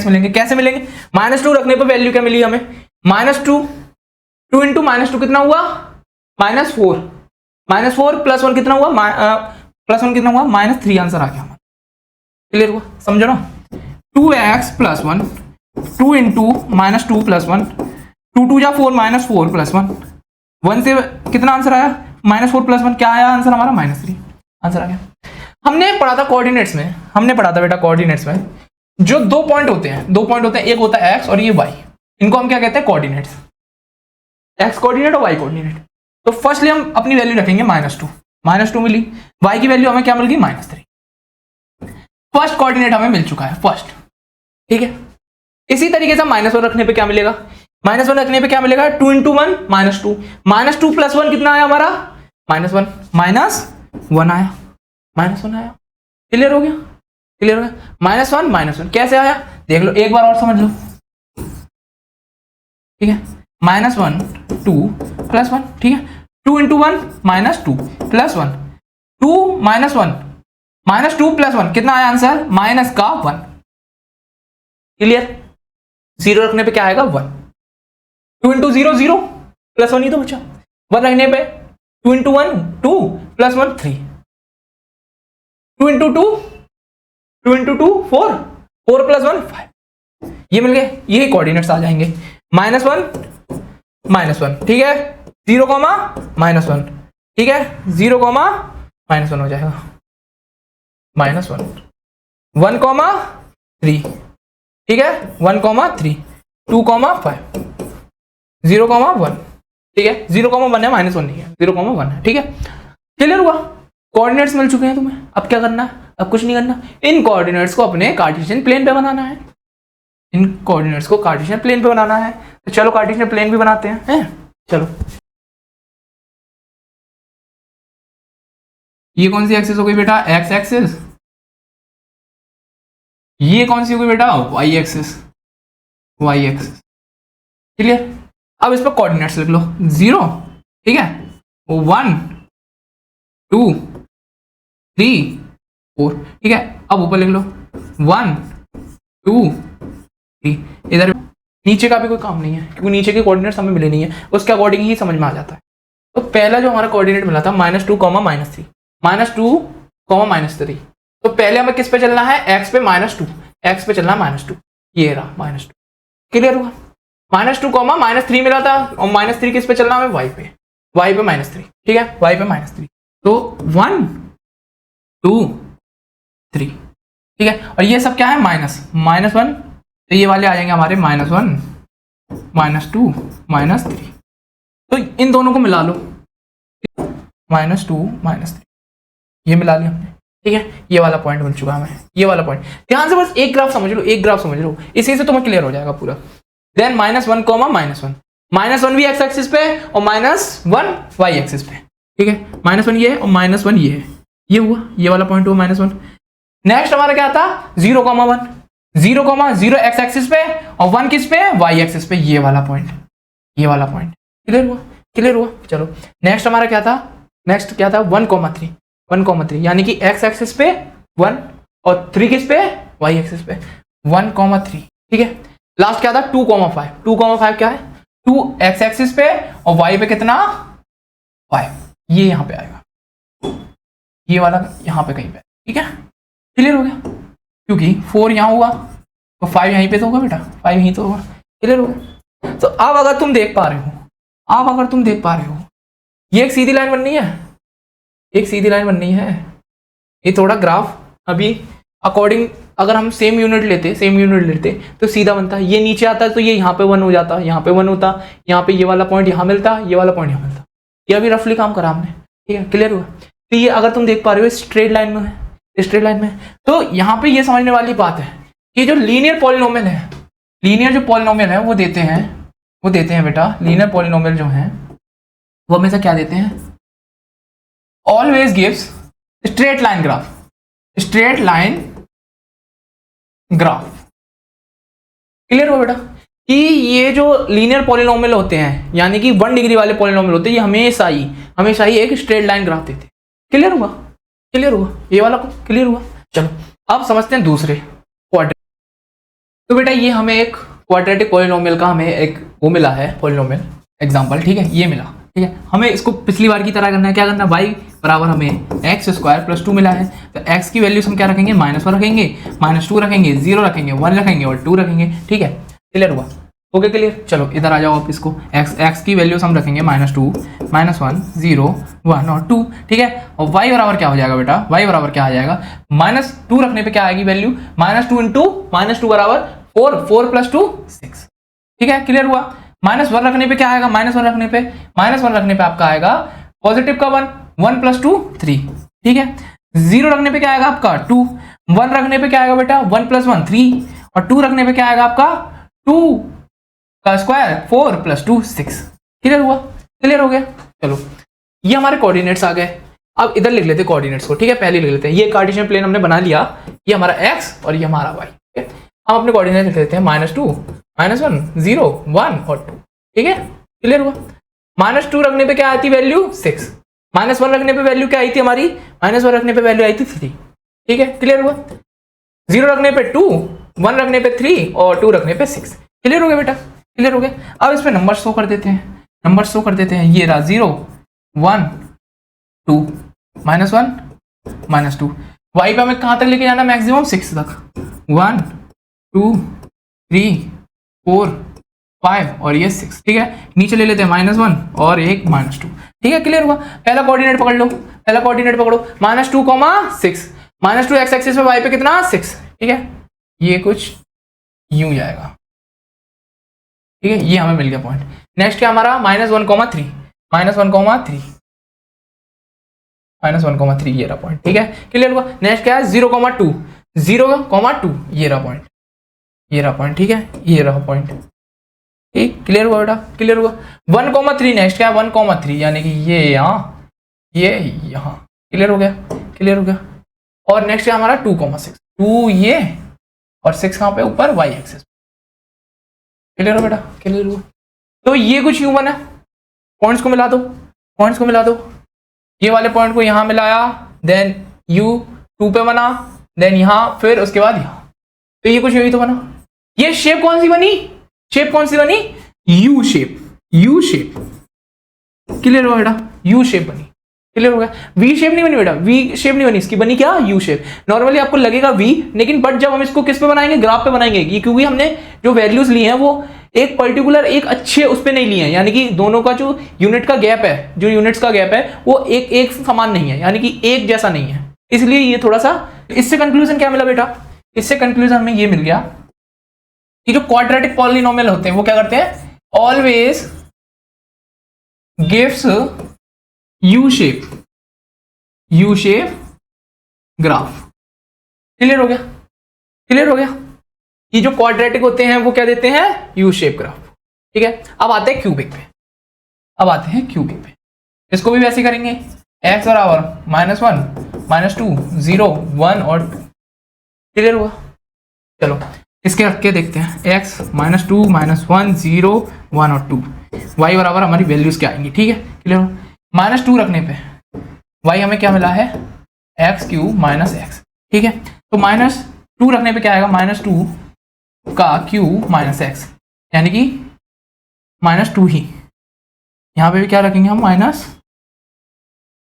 मिलेंगे। कैसे मिलेंगे, -2 रखने पर वैल्यू क्या मिली हमें, -2, 2 × -2 कितना हुआ, -4, +1 कितना हुआ, -3 आंसर आ गया हमारा। क्लियर हुआ, समझो ना। 2x + 1, 2 × -2 + 1, 2 2 जा 4, -4 + 1, 1 से कितना आंसर आया, -4 + 1 क्या आया आंसर हमारा, -3 आंसर आ गया। हमने पढ़ा था कोऑर्डिनेट्स में, जो 2 पॉइंट होते हैं, एक होता है x और ये y, इनको हम क्या कहते हैं, कोऑर्डिनेट्स, x कोऑर्डिनेट और y कोऑर्डिनेट। तो फर्स्टली हम अपनी वैल्यू रखेंगे -2 मिली, y की वैल्यू हमें क्या मिल गई, -3। फर्स्ट कोऑर्डिनेट हमें मिल चुका है, फर्स्ट। ठीक है, इसी तरीके से -1 रखने पे क्या मिलेगा, 2 × 1 -2, -2 + 1 कितना आया हमारा, -1 आया, क्लियर हो गया। -1 कैसे आया, देख लो एक बार और समझ लो। ठीक है, -1 2 + 1, ठीक है, 2 × 1 -2 + 1, 2 -2 + 1 कितना आया आंसर, -1। क्लियर, 0 रखने पे क्या आएगा, 1, 2 × 0 0 + 1 ही तो बचा, 1 रखने पे 2 × 1 2 + 1 3, 2 × 2 4 4 + 1 5, ये मिल गए, ये कोऑर्डिनेट्स आ जाएंगे, -1 ठीक है, 0, -1 ठीक है, 0, -1 हो जाएगा, -1 1, 3 ठीक है, 1, 3 2, 5 0, 1 ठीक है, 0, 1 है, -1 नहीं है, 0, 1 है। ठीक है, क्लियर हुआ। कोऑर्डिनेट्स मिल चुके हैं तुम्हें, अब क्या करना है, अब कुछ नहीं करना, इन कोऑर्डिनेट्स को अपने कार्टेशियन प्लेन पे बनाना है, तो चलो कार्टेशियन प्लेन भी बनाते हैं, चलो। ये कौन सी एक्सिस हो गई बेटा, एक्स एक्सिस, ये कौन सी हो गई बेटा, वाई एक्सिस, क्लियर। अब इस पर कोऑर्डिनेट्स लिख लो, 0 ठीक है, 1 2 3 4 ठीक है, अब ऊपर लिख लो 1 2 3, इधर नीचे का भी कोई काम नहीं है, क्योंकि नीचे के कोऑर्डिनेट्स हमें मिले नहीं है, उसके अकॉर्डिंग ही समझ में आ जाता है। तो पहला जो हमारा कोऑर्डिनेट मिला था -2, -3, -2, -3, तो पहले हमें किस पे चलना है, x पे, x पे चलना है -2, ये रहा -2, क्लियर हुआ। -2, -3 मिला था, और -3 किस पे चलना है, y पे, -3 ठीक है, y पे -3, तो 1 2 3 ठीक है, और ये सब क्या है, -1, तो ये वाले आ जाएंगे हमारे -1 -2 -3, तो इन दोनों को मिला लो, -2 -3, ये मिला लिया हमने। ठीक है, ये वाला पॉइंट मिल चुका हमें, ये वाला पॉइंट ध्यान से बस एक ग्राफ समझ लो, इसी से तुम्हें क्लियर हो जाएगा पूरा। देन -1, -1 -1 भी एक्स एक्सिस पे और -1 वाई एक्सिस पे, ठीक है। -1 ये है और -1 ये है, ये हुआ, ये वाला पॉइंट हुआ -1। नेक्स्ट हमारा क्या था 0,1, 0,0 एक्स एक्सिस पे और 1 किस पे, वाई एक्सिस पे, ये वाला पॉइंट, ये वाला पॉइंट। क्लियर हुआ, क्लियर हुआ। चलो नेक्स्ट हमारा क्या था, नेक्स्ट क्या था 1,3, 1,3 यानी कि एक्स एक्सिस पे 1 और 3 किस पे, वाई एक्सिस पे 1,3, ठीक है। लास्ट क्या था 2,5, 2,5 क्या है 2 एक्स एक्सिस पे और वाई पे कितना 5, ये यहां पे आएगा, ये वाला यहां पे कहीं पे, ठीक है। क्लियर हो गया, क्योंकि 4 यहां होगा तो 5 यहीं पे तो होगा बेटा, 5 यहीं तो होगा। क्लियर हो गया। तो अब अगर तुम देख पा रहे हो, अब अगर तुम देख पा रहे हो, ये एक सीधी लाइन बननी है, एक सीधी लाइन बननी है। ये थोड़ा ग्राफ अभी अकॉर्डिंग अगर हम सेम यूनिट लेते तो सीधा बनता है। ये नीचे आता है तो ये यहाँ पे 1 हो जाता, यहाँ पे 1 होता, यहाँ पे ये वाला पॉइंट यहाँ मिलता, ये वाला पॉइंट यहाँ मिलता। ये अभी रफली काम करा हमने, ठीक है। क्लियर हुआ। तो ये अगर तुम देख पा रहे हो स्ट्रेट लाइन में है, स्ट्रेट लाइन में, तो यहाँ पे ये समझने वाली बात है कि जो लीनियर पॉलिनोमियल है, लीनियर जो पॉलिनोमियल है वो देते हैं बेटा, लीनियर पॉलिनोमियल जो है वो हमेशा क्या देते हैं, always gives straight line graph, straight line graph. Clear हो बेटा कि ये जो लीनियर पॉलिनोमियल होते हैं यानी कि 1 डिग्री वाले पॉलिनोमियल होते हैं, ये हमेशा ही एक स्ट्रेट लाइन ग्राफ देते हैं। क्लियर हुआ, क्लियर हुआ, ये वाला क्लियर हुआ। चलो अब समझते हैं दूसरे क्वाड्रेटिक। तो बेटा ये हमें एक क्वाड्रेटिक पॉलिनोमियल का हमें एक वो मिला है पॉलिनोमियल एग्जांपल, ठीक है, ये मिला, ठीक है। हमें इसको पिछली बार की तरह करना है, क्या करना है, y बराबर हमें x² + 2 मिला है, तो x की वैल्यूज हम क्या रखेंगे, -1 रखेंगे, -2 रखेंगे, 0 रखेंगे, 1 रखेंगे और 2 रखेंगे, ठीक है। क्लियर हुआ, ओके क्लियर। चलो इधर आ जाओ आप, इसको x की वैल्यूज हम रखेंगे -2, -1, 0, 1 और 2, ठीक है। और y बराबर क्या हो जाएगा बेटा, y बराबर क्या आ जाएगा, -2 रखने पे क्या आएगी वैल्यू, -2 इंटू -2 बराबर 4, 4 + 2 6, ठीक है। क्लियर हुआ। -1 रखने पे क्या आएगा, -1 रखने पे आपका आएगा पॉजिटिव का 1, 1 + 2 3, ठीक है। 0 रखने पे क्या आएगा आपका 2, 1 रखने पे क्या आएगा बेटा 1 + 1 3 और 2 रखने पे क्या आएगा आपका 2 का स्क्वायर 4 + 2 6। क्लियर हुआ, क्लियर हो गया। चलो ये हमारे कोऑर्डिनेट्स आ गए। अब इधर लिख लेते कोऑर्डिनेट्स को, ठीक है। पहले लिख लेते हैं, ये कार्टेशियन प्लेन हमने बना लिया, ये हमारा x और ये हमारा y, ठीक है। हम अपने कोऑर्डिनेट लिख लेते हैं -2, -1, 0, 1 और 2, ठीक है। क्लियर हुआ। -2 रखने पे क्या आती वैल्यू 6, -1 रखने पे वैल्यू क्या आई थी हमारी, -1 रखने पे वैल्यू आई थी 3, ठीक है। क्लियर हुआ। 0 रखने पे 2, 1 रखने पे 3 और 2 रखने पे 6। क्लियर हो गया बेटा, क्लियर हो गया। अब इस पे नंबर शो कर देते हैं, नंबर शो कर देते हैं। ये रहा 0, 1, 2, -1, -2। y पे हमें कहां तक लेके जाना, मैक्सिमम 6 तक, 1, 2, 3, 4, 5 और ये 6, ठीक है। नीचे ले लेते हैं -1 और एक -2, ठीक है। क्लियर हुआ। पहला कोऑर्डिनेट पकड़ लो, पहला कोऑर्डिनेट पकड़ो, -2, 6, -2 एक्स एक्सिस पे, y पे कितना 6, ठीक है। ये कुछ यूं जाएगा, ठीक है। ये हमें मिल गया पॉइंट। नेक्स्ट क्या हमारा -1,3, -1,3 ये रहा पॉइंट, ठीक है। क्लियर हुआ। नेक्स्ट क्या है 0,2, 0,2 ये रहा पॉइंट, ये रहा पॉइंट, ठीक है। ये रहा पॉइंट, ठीक। क्लियर हुआ बेटा, क्लियर हुआ। 1,3 नेक्स्ट क्या है 1,3 यानी कि ये यहाँ, ये यहाँ। क्लियर हो गया, क्लियर हो गया। और नेक्स्ट है हमारा 2,6, 2 ये और 6 कहाँ पे ऊपर y एक्सिस। क्लियर हो बेटा, क्लियर हुआ। तो ये कुछ यूं बना, पॉइंट्स को मिला दो, पॉइंट्स को मिला दो। ये वाले पॉइंट को यहाँ मिलाया, देन u2 पे बना, देन यहाँ, फिर उसके बाद यहाँ। तो ये कुछ यही तो बना। ये शेप कौन सी बनी, शेप कौन सी बनी, U shape, U shape. Clear हो बेटा, यू शेप बनी। क्लियर हो गया। वी शेप नहीं बनी बेटा, वी शेप नहीं बनी, इसकी बनी क्या, यू शेप। नॉर्मली आपको लगेगा वी, लेकिन बट जब हम इसको किस पे बनाएंगे, ग्राफ पे बनाएंगे। ये क्योंकि हमने जो वैल्यूज ली हैं वो एक पर्टिकुलर एक अच्छे उस पे नहीं लिए हैं, यानी कि दोनों का जो यूनिट का गैप है, जो यूनिट्स का गैप है वो एक समान नहीं है, यानी कि एक जैसा नहीं है, इसलिए ये थोड़ा सा। इससे कंक्लूजन क्या मिला बेटा, इससे कंक्लूजन हमें ये मिल गया कि जो क्वाड्रेटिक पॉलिनोमियल होते हैं वो क्या करते हैं, always gives U shape graph. Clear हो गया, क्लियर हो गया। ये जो क्वाड्रेटिक होते हैं वो क्या देते हैं, यू शेप ग्राफ। ठीक है, अब आते हैं क्यूबिक पे। इसको भी वैसे करेंगे, x बराबर -1 -2 0 1 और 2। क्लियर हुआ? चलो इसके रख के देखते हैं, x -2 -1 0 1 और 2, y बराबर हमारी वैल्यूज क्या आएंगी। ठीक है, क्लियर हो? -2 रखने पे y हमें क्या मिला है, x³ -x। ठीक है, तो -2 रखने पे क्या आएगा, -2 का क्यूब -x, यानी कि -2 ही। यहाँ पे भी क्या रखेंगे हम,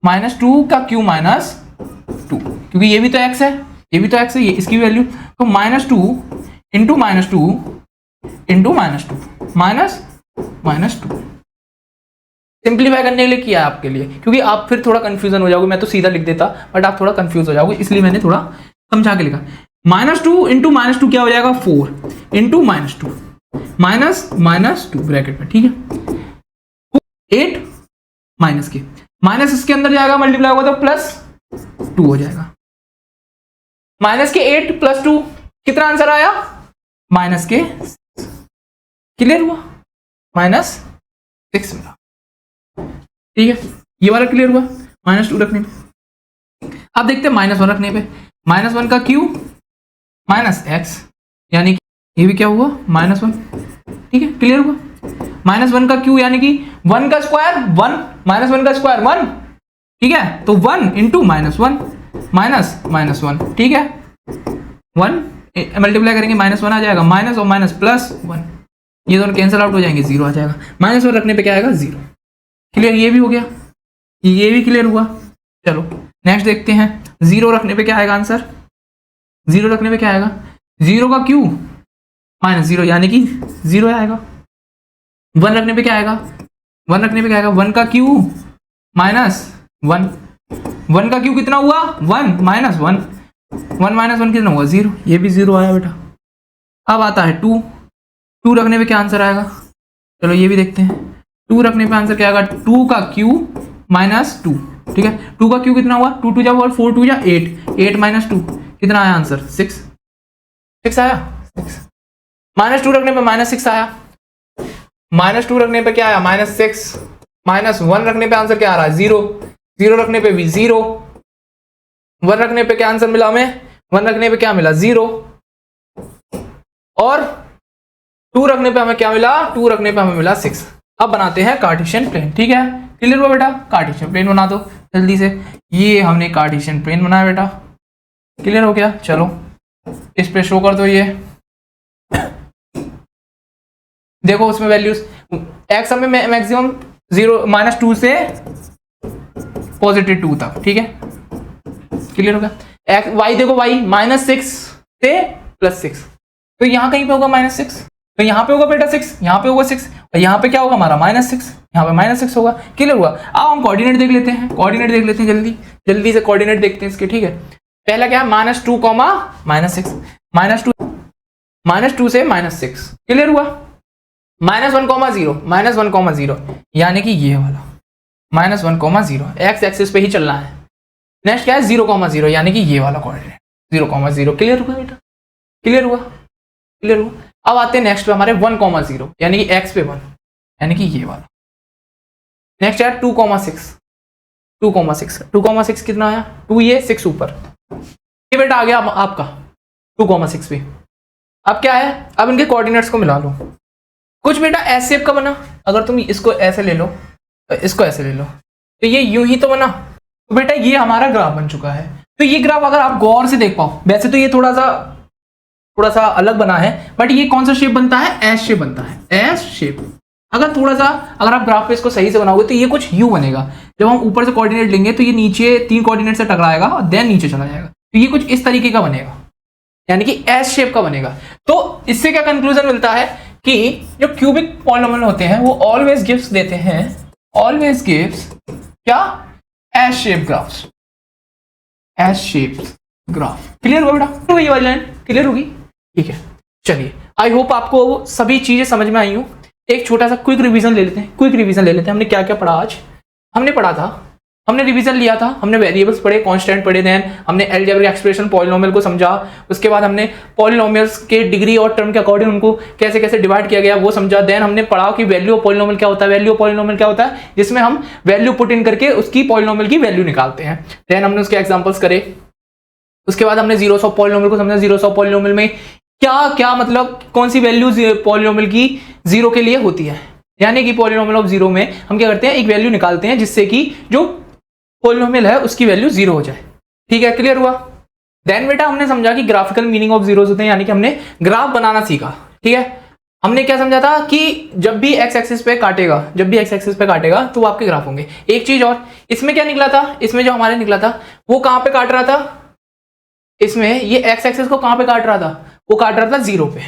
-2 का क्यूब -2, क्योंकि ये भी तो x है, ये भी तो x है, ये इसकी वैल्यू, तो -2 इंटू -2 इंटू -2 सिंप्लीफाई करने के लिए किया है आपके लिए, क्योंकि आप फिर थोड़ा कंफ्यूजन हो जाओगे। मैं तो सीधा लिख देता, बट आप थोड़ा कंफ्यूज हो जाओगे, इसलिए मैंने थोड़ा समझा के लिखा। -2 इंटू -2 क्या हो जाएगा, 4 इंटू -2 -2 ब्रैकेट में। ठीक है, 8 माइनस के, माइनस इसके अंदर जाएगा, मल्टीप्लाई होगा तो +2 हो जाएगा। माइनस के 8 + 2 कितना आंसर आया, -6। क्लियर हुआ? -6 मिला। ठीक है, ये वाला क्लियर हुआ। -2 रखने पे अब देखते हैं -1 रखने पे, -1 का क्यूब -x, यानी कि ये भी क्या हुआ, -1। ठीक है, क्लियर हुआ? -1 का क्यूब यानी कि 1 का स्क्वायर 1, -1 का स्क्वायर 1। ठीक है, तो 1 इंटू -1 -1। ठीक है, 1 मल्टीप्लाई करेंगे, -1 आ जाएगा, माइनस और माइनस +1, ये दोनों कैंसिल आउट हो जाएंगे, 0 आ जाएगा। -1 रखने पे क्या आएगा, 0। क्लियर? ये भी हो गया, ये भी क्लियर हुआ। चलो नेक्स्ट देखते हैं, 0 रखने पे क्या आएगा आंसर, 0 रखने पे क्या आएगा, 0 का क्यूब -0, यानी कि 0 आएगा। 1 रखने पे क्या आएगा, 1 रखने पे क्या आएगा, 1 का क्यूब -1, 1 का क्यूब कितना हुआ, 1 -1, 1 -1 कितना हुआ, 0, ये भी 0 आया बेटा। अब आता है 2 रखने पे क्या आंसर आएगा, चलो ये भी देखते हैं। 2 रखने पे आंसर क्या आएगा, 2 का क्यूब -2। ठीक है, 2 का क्यूब कितना हुआ, 2 2 जा 4 2 जा 8, 8 -2 कितना आया आंसर, 6 आया, 6। -2 रखने पे -6 आया, -2 रखने पे क्या आया, -6, -1 रखने पे आंसर क्या आ रहा है, 0, 0 रखने पे भी 0, 1 रखने पे क्या आंसर मिला हमें, 1 रखने पे क्या मिला, 0, और 2 रखने पे हमें क्या मिला, 2 रखने पे हमें मिला 6। अब बनाते हैं कार्टेशियन प्लेन। ठीक है, क्लियर हुआ बेटा? कार्टेशियन प्लेन बना दो जल्दी से। ये हमने कार्टेशियन प्लेन बनाया बेटा, क्लियर हो गया? चलो इस पे शो कर दो। ये देखो उसमें वैल्यूज, एक्स हमें मैक्सिमम 0 -2 से +2 तक। ठीक है, क्लियर हो गया? एक्स वाई देखो, वाई -6 से +6, तो यहाँ कहीं पे होगा -6, तो यहाँ पे होगा बेटा 6, यहाँ पे होगा 6, और यहाँ पे क्या होगा हमारा -6, यहाँ पे -6 होगा। क्लियर हुआ? अब हम कोऑर्डिनेट देख लेते हैं, जल्दी से कोऑर्डिनेट देखते हैं इसके। ठीक है, पहला क्या है, -2, -6, -2 से -6। क्लियर हुआ? -1, 0 यानी कि ये वाला -1, 0 एक्स एक्सिस पे ही चलना है। नेक्स्ट क्या है, 0, 0 यानी कि ये वाला कोऑर्डिनेट 0, 0। क्लियर हुआ बेटा? क्लियर हुआ? अब आते हैं नेक्स्ट पे हमारे 1, 0 यानी कि एक्स पे 1, यानी कि ये वाला। नेक्स्ट है 2, 6 कितना आया, 2 ये 6 ऊपर, ये बेटा आ गया आपका 2, 6 पे। अब क्या है, अब इनके कोऑर्डिनेट्स को मिला लो। कुछ बेटा एस शेप का बना, अगर तुम इसको ऐसे ले लो, इसको ऐसे ले लो, तो ये यूं ही तो बना। तो बेटा ये हमारा ग्राफ बन चुका है। तो ये ग्राफ अगर आप गौर से देख पाओ, वैसे तो ये थोड़ा सा अलग बना है, बट ये कौन सा शेप बनता है, एस शेप बनता है, एस शेप। अगर आप ग्राफ पे इसको सही से बनाओगे तो ये कुछ यूं बनेगा। जब हम ऊपर से कोऑर्डिनेट लेंगे तो ये नीचे 3 कोऑर्डिनेट से टकराएगा और देन नीचे चला जाएगा, तो ये कुछ इस तरीके का बनेगा, यानी कि एस शेप का बनेगा। तो इससे क्या कंक्लूजन मिलता है कि जो क्यूबिक पॉलिनोमियल होते हैं वो ऑलवेज गिव्स देते हैं, ऑलवेज गिव्स क्या, S shape graphs, S shape graph. Clear होगा बेटा? तो ये वाली लाइन क्लियर होगी? ठीक है, चलिए आई होप आपको सभी चीजें समझ में आई हूं। एक छोटा सा क्विक रिवीजन ले लेते हैं, हमने क्या क्या पढ़ा आज। हमने पढ़ा था हमने रिवीजन लिया था, हमने वेरिएबल्स पढ़े, कांस्टेंट पढ़े, देन हमने अलजेब्रिक एक्सप्रेशन पॉलिनोमियल को समझा, उसके बाद हमने पॉलिनोमियल्स के डिग्री और टर्म के अकॉर्डिंग उनको कैसे कैसे डिवाइड किया गया वो समझा। देन हमने पढ़ा कि वैल्यू ऑफ पॉलिनोमियल क्या होता है। वैल्यू ऑफ पॉलिनोमियल क्या होता है? जिसमें हम वैल्यू पुट इन करके उसकी पॉलिनोमियल की वैल्यू निकालते हैं। देन हमने उसके एग्जांपल्स करे। उसके बाद हमने जीरोस ऑफ पॉलिनोमियल को समझा। जीरोस ऑफ पॉलिनोमियल में क्या क्या मतलब कौन सी वैल्यू पॉलिनोमियल की जीरो के लिए होती है, यानी कि पॉलिनोमियल ऑफ जीरो में हम क्या करते हैं, एक वैल्यू निकालते हैं जिससे कि जो पॉलिनोमियल है उसकी वैल्यू जीरो हो जाए। ठीक है, क्लियर हुआ। देन बेटा हमने समझा कि ग्राफिकल मीनिंग ऑफ जीरोस होते हैं, यानी कि हमने ग्राफ बनाना सीखा। ठीक है, हमने क्या समझा था कि जब भी एक्स एक्सिस पे काटेगा, जब भी एक्स एक्सिस पे काटेगा तो वो आपके ग्राफ होंगे। एक चीज और, इसमें क्या निकला था, इसमें जो हमारे निकला था वो कहां पे काट रहा था, इसमें ये एक्स एक्सिस को कहां पे काट रहा था, वो काट रहा था जीरो पे,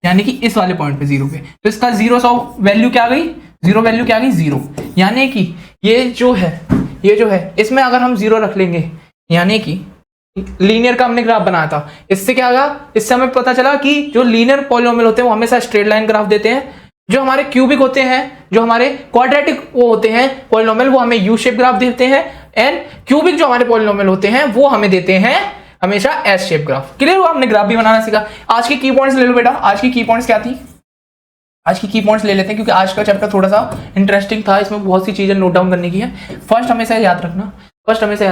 यानी कि इस वाले पॉइंट पे जीरो पे। तो इसका जीरो सौ वैल्यू क्या आ गई, जीरो वैल्यू क्या आ गई, जीरो। यानी कि ये जो है इसमें अगर हम जीरो रख लेंगे, यानी कि लीनियर का हमने ग्राफ बनाया था, इससे क्या होगा, इससे हमें पता चला कि जो लीनियर पॉलिनोमियल होते हैं वो हमेशा स्ट्रेट लाइन ग्राफ देते हैं, जो हमारे क्यूबिक होते हैं, जो हमारे क्वाड्रेटिक वो होते हैं पॉलिनोमियल, वो हमें यू शेप ग्राफ देते हैं, एंड क्यूबिक जो हमारे पॉलिनोमियल होते हैं वो हमें देते हैं हमेशा एस शेप ग्राफ। क्लियर हुआ, हमने ग्राफ भी बनाना सीखा। आज के की पॉइंट्स ले लो बेटा। आज की पॉइंट्स क्या थी, आज की पॉइंट्स ले लेते हैं क्योंकि आज का चैप्टर थोड़ा सा इंटरेस्टिंग था, इसमें बहुत सी चीजें नोट डाउन करने की है। फर्स्ट हमेशा याद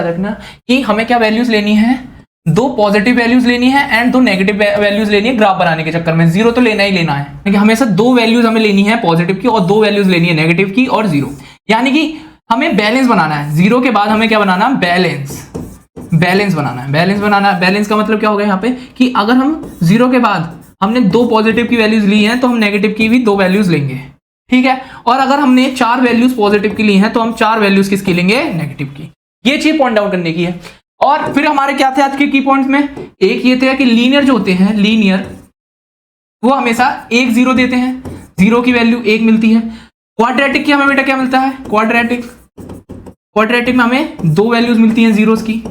रखना कि हमें क्या वैल्यूज लेनी है, दो पॉजिटिव वैल्यूज लेनी है एंड दो नेगेटिव वैल्यूज लेनी है ग्राफ बनाने के चक्कर में। जीरो तो लेना ही लेना है, लेकिन हमेशा दो वैल्यूज हमें लेनी है पॉजिटिव की और दो वैल्यूज लेनी है नेगेटिव की और जीरो, यानी कि हमें बैलेंस बनाना है। जीरो के बाद हमें क्या बनाना है, बैलेंस बनाना है। बैलेंस का मतलब क्या होगा यहाँ पे कि अगर हम जीरो के बाद हमने दो पॉजिटिव की वैल्यूज ली हैं तो हम नेगेटिव की भी दो वैल्यूज लेंगे। ठीक है, और अगर हमने चार वैल्यूज पॉजिटिव की ली हैं तो हम चार वैल्यूज किसकी लेंगे, नेगेटिव की। ये चीज पॉइंट आउट करने की है। और फिर हमारे क्या थे आज के की पॉइंट्स में, एक ये थे कि लीनियर जो होते हैं, लीनियर वो हमेशा एक जीरो देते हैं, जीरो की वैल्यू एक मिलती है। क्वाड्रेटिक की हमें बेटा क्या मिलता है, क्वाड्रेटिक में हमें दो वैल्यूज मिलती हैं जीरोस की,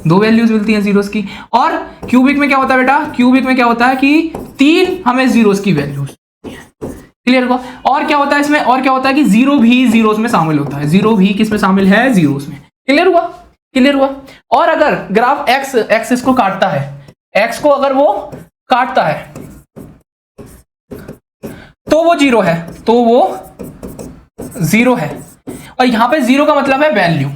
दो वैल्यूज मिलती हैं जीरोस की। और क्यूबिक में क्या होता है बेटा, क्यूबिक में क्या होता है कि तीन हमें जीरोस की वैल्यूज। क्लियर हुआ। और क्या होता है इसमें, और क्या होता है कि जीरो भी जीरोस में शामिल होता है, जीरो भी किस में शामिल है, जीरोस में। क्लियर हुआ। और अगर ग्राफ एक्स इसको काटता है, एक्स को अगर वो काटता है तो वो जीरो है, और यहां पे जीरो का मतलब है वैल्यू,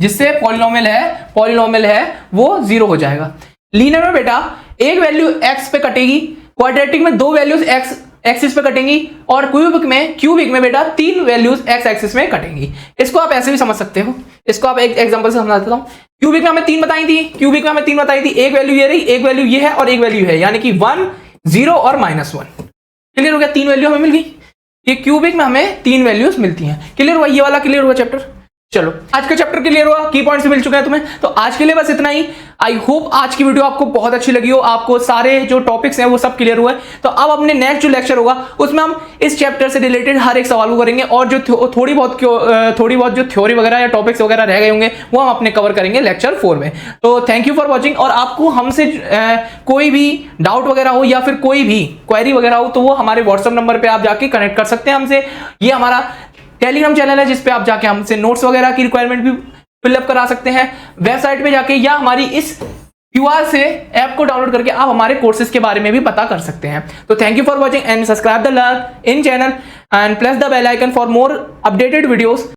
जिससे पॉलिनोमियल है वो जीरो हो जाएगा। लीनियर में बेटा एक वैल्यू एक्स पे कटेगी, क्वाड्रेटिक में दो वैल्यूज एक्स एक्सिस पे कटेंगी, और क्यूबिक में बेटा तीन वैल्यूज एक्स एक्सिस में कटेंगी। इसको आप ऐसे भी समझ सकते हो, इसको आप एक एग्जांपल से समझा देता हूं। क्यूबिक में हमें तीन बताई थी, एक वैल्यू ये रही, एक वैल्यू ये है और एक वैल्यू है, यानी कि 1, 0 और -1। क्लियर हो गया, तीन वैल्यू हमें मिल गई। ये क्यूबिक में हमें तीन वैल्यूज मिलती हैं। क्लियर हुआ, ये वाला क्लियर हुआ चैप्टर। चलो आज का चैप्टर क्लियर हुआ, की पॉइंट्स मिल चुके हैं तुम्हें। तो आज के लिए बस इतना ही। आई होप आज की वीडियो आपको बहुत अच्छी लगी हो, आपको सारे जो टॉपिक्स हैं वो सब क्लियर हुए। तो अब अपने नेक्स्ट जो लेक्चर होगा उसमें हम इस चैप्टर से रिलेटेड हर एक सवाल को करेंगे, और जो थोड़ी बहुत जो थ्योरी वगैरह या टॉपिक्स वगैरह रह गए होंगे वो हम अपने कवर करेंगे लेक्चर 4 में। तो थैंक यू फॉर वॉचिंग। और आपको हमसे कोई भी डाउट वगैरह हो या फिर कोई भी क्वेरी वगैरह हो तो वो हमारे व्हाट्सएप नंबर पर आप जाके कनेक्ट कर सकते हैं हमसे। ये हमारा टेलीग्राम चैनल है जिसपे आप जाके हमसे नोट्स वगैरह की रिक्वायरमेंट भी फिलअप करा सकते हैं वेबसाइट पे जाके, या हमारी इस क्यूआर से ऐप को डाउनलोड करके आप हमारे कोर्सेज के बारे में भी पता कर सकते हैं। तो thank you for watching and subscribe the learn in channel and press the bell icon for more updated videos.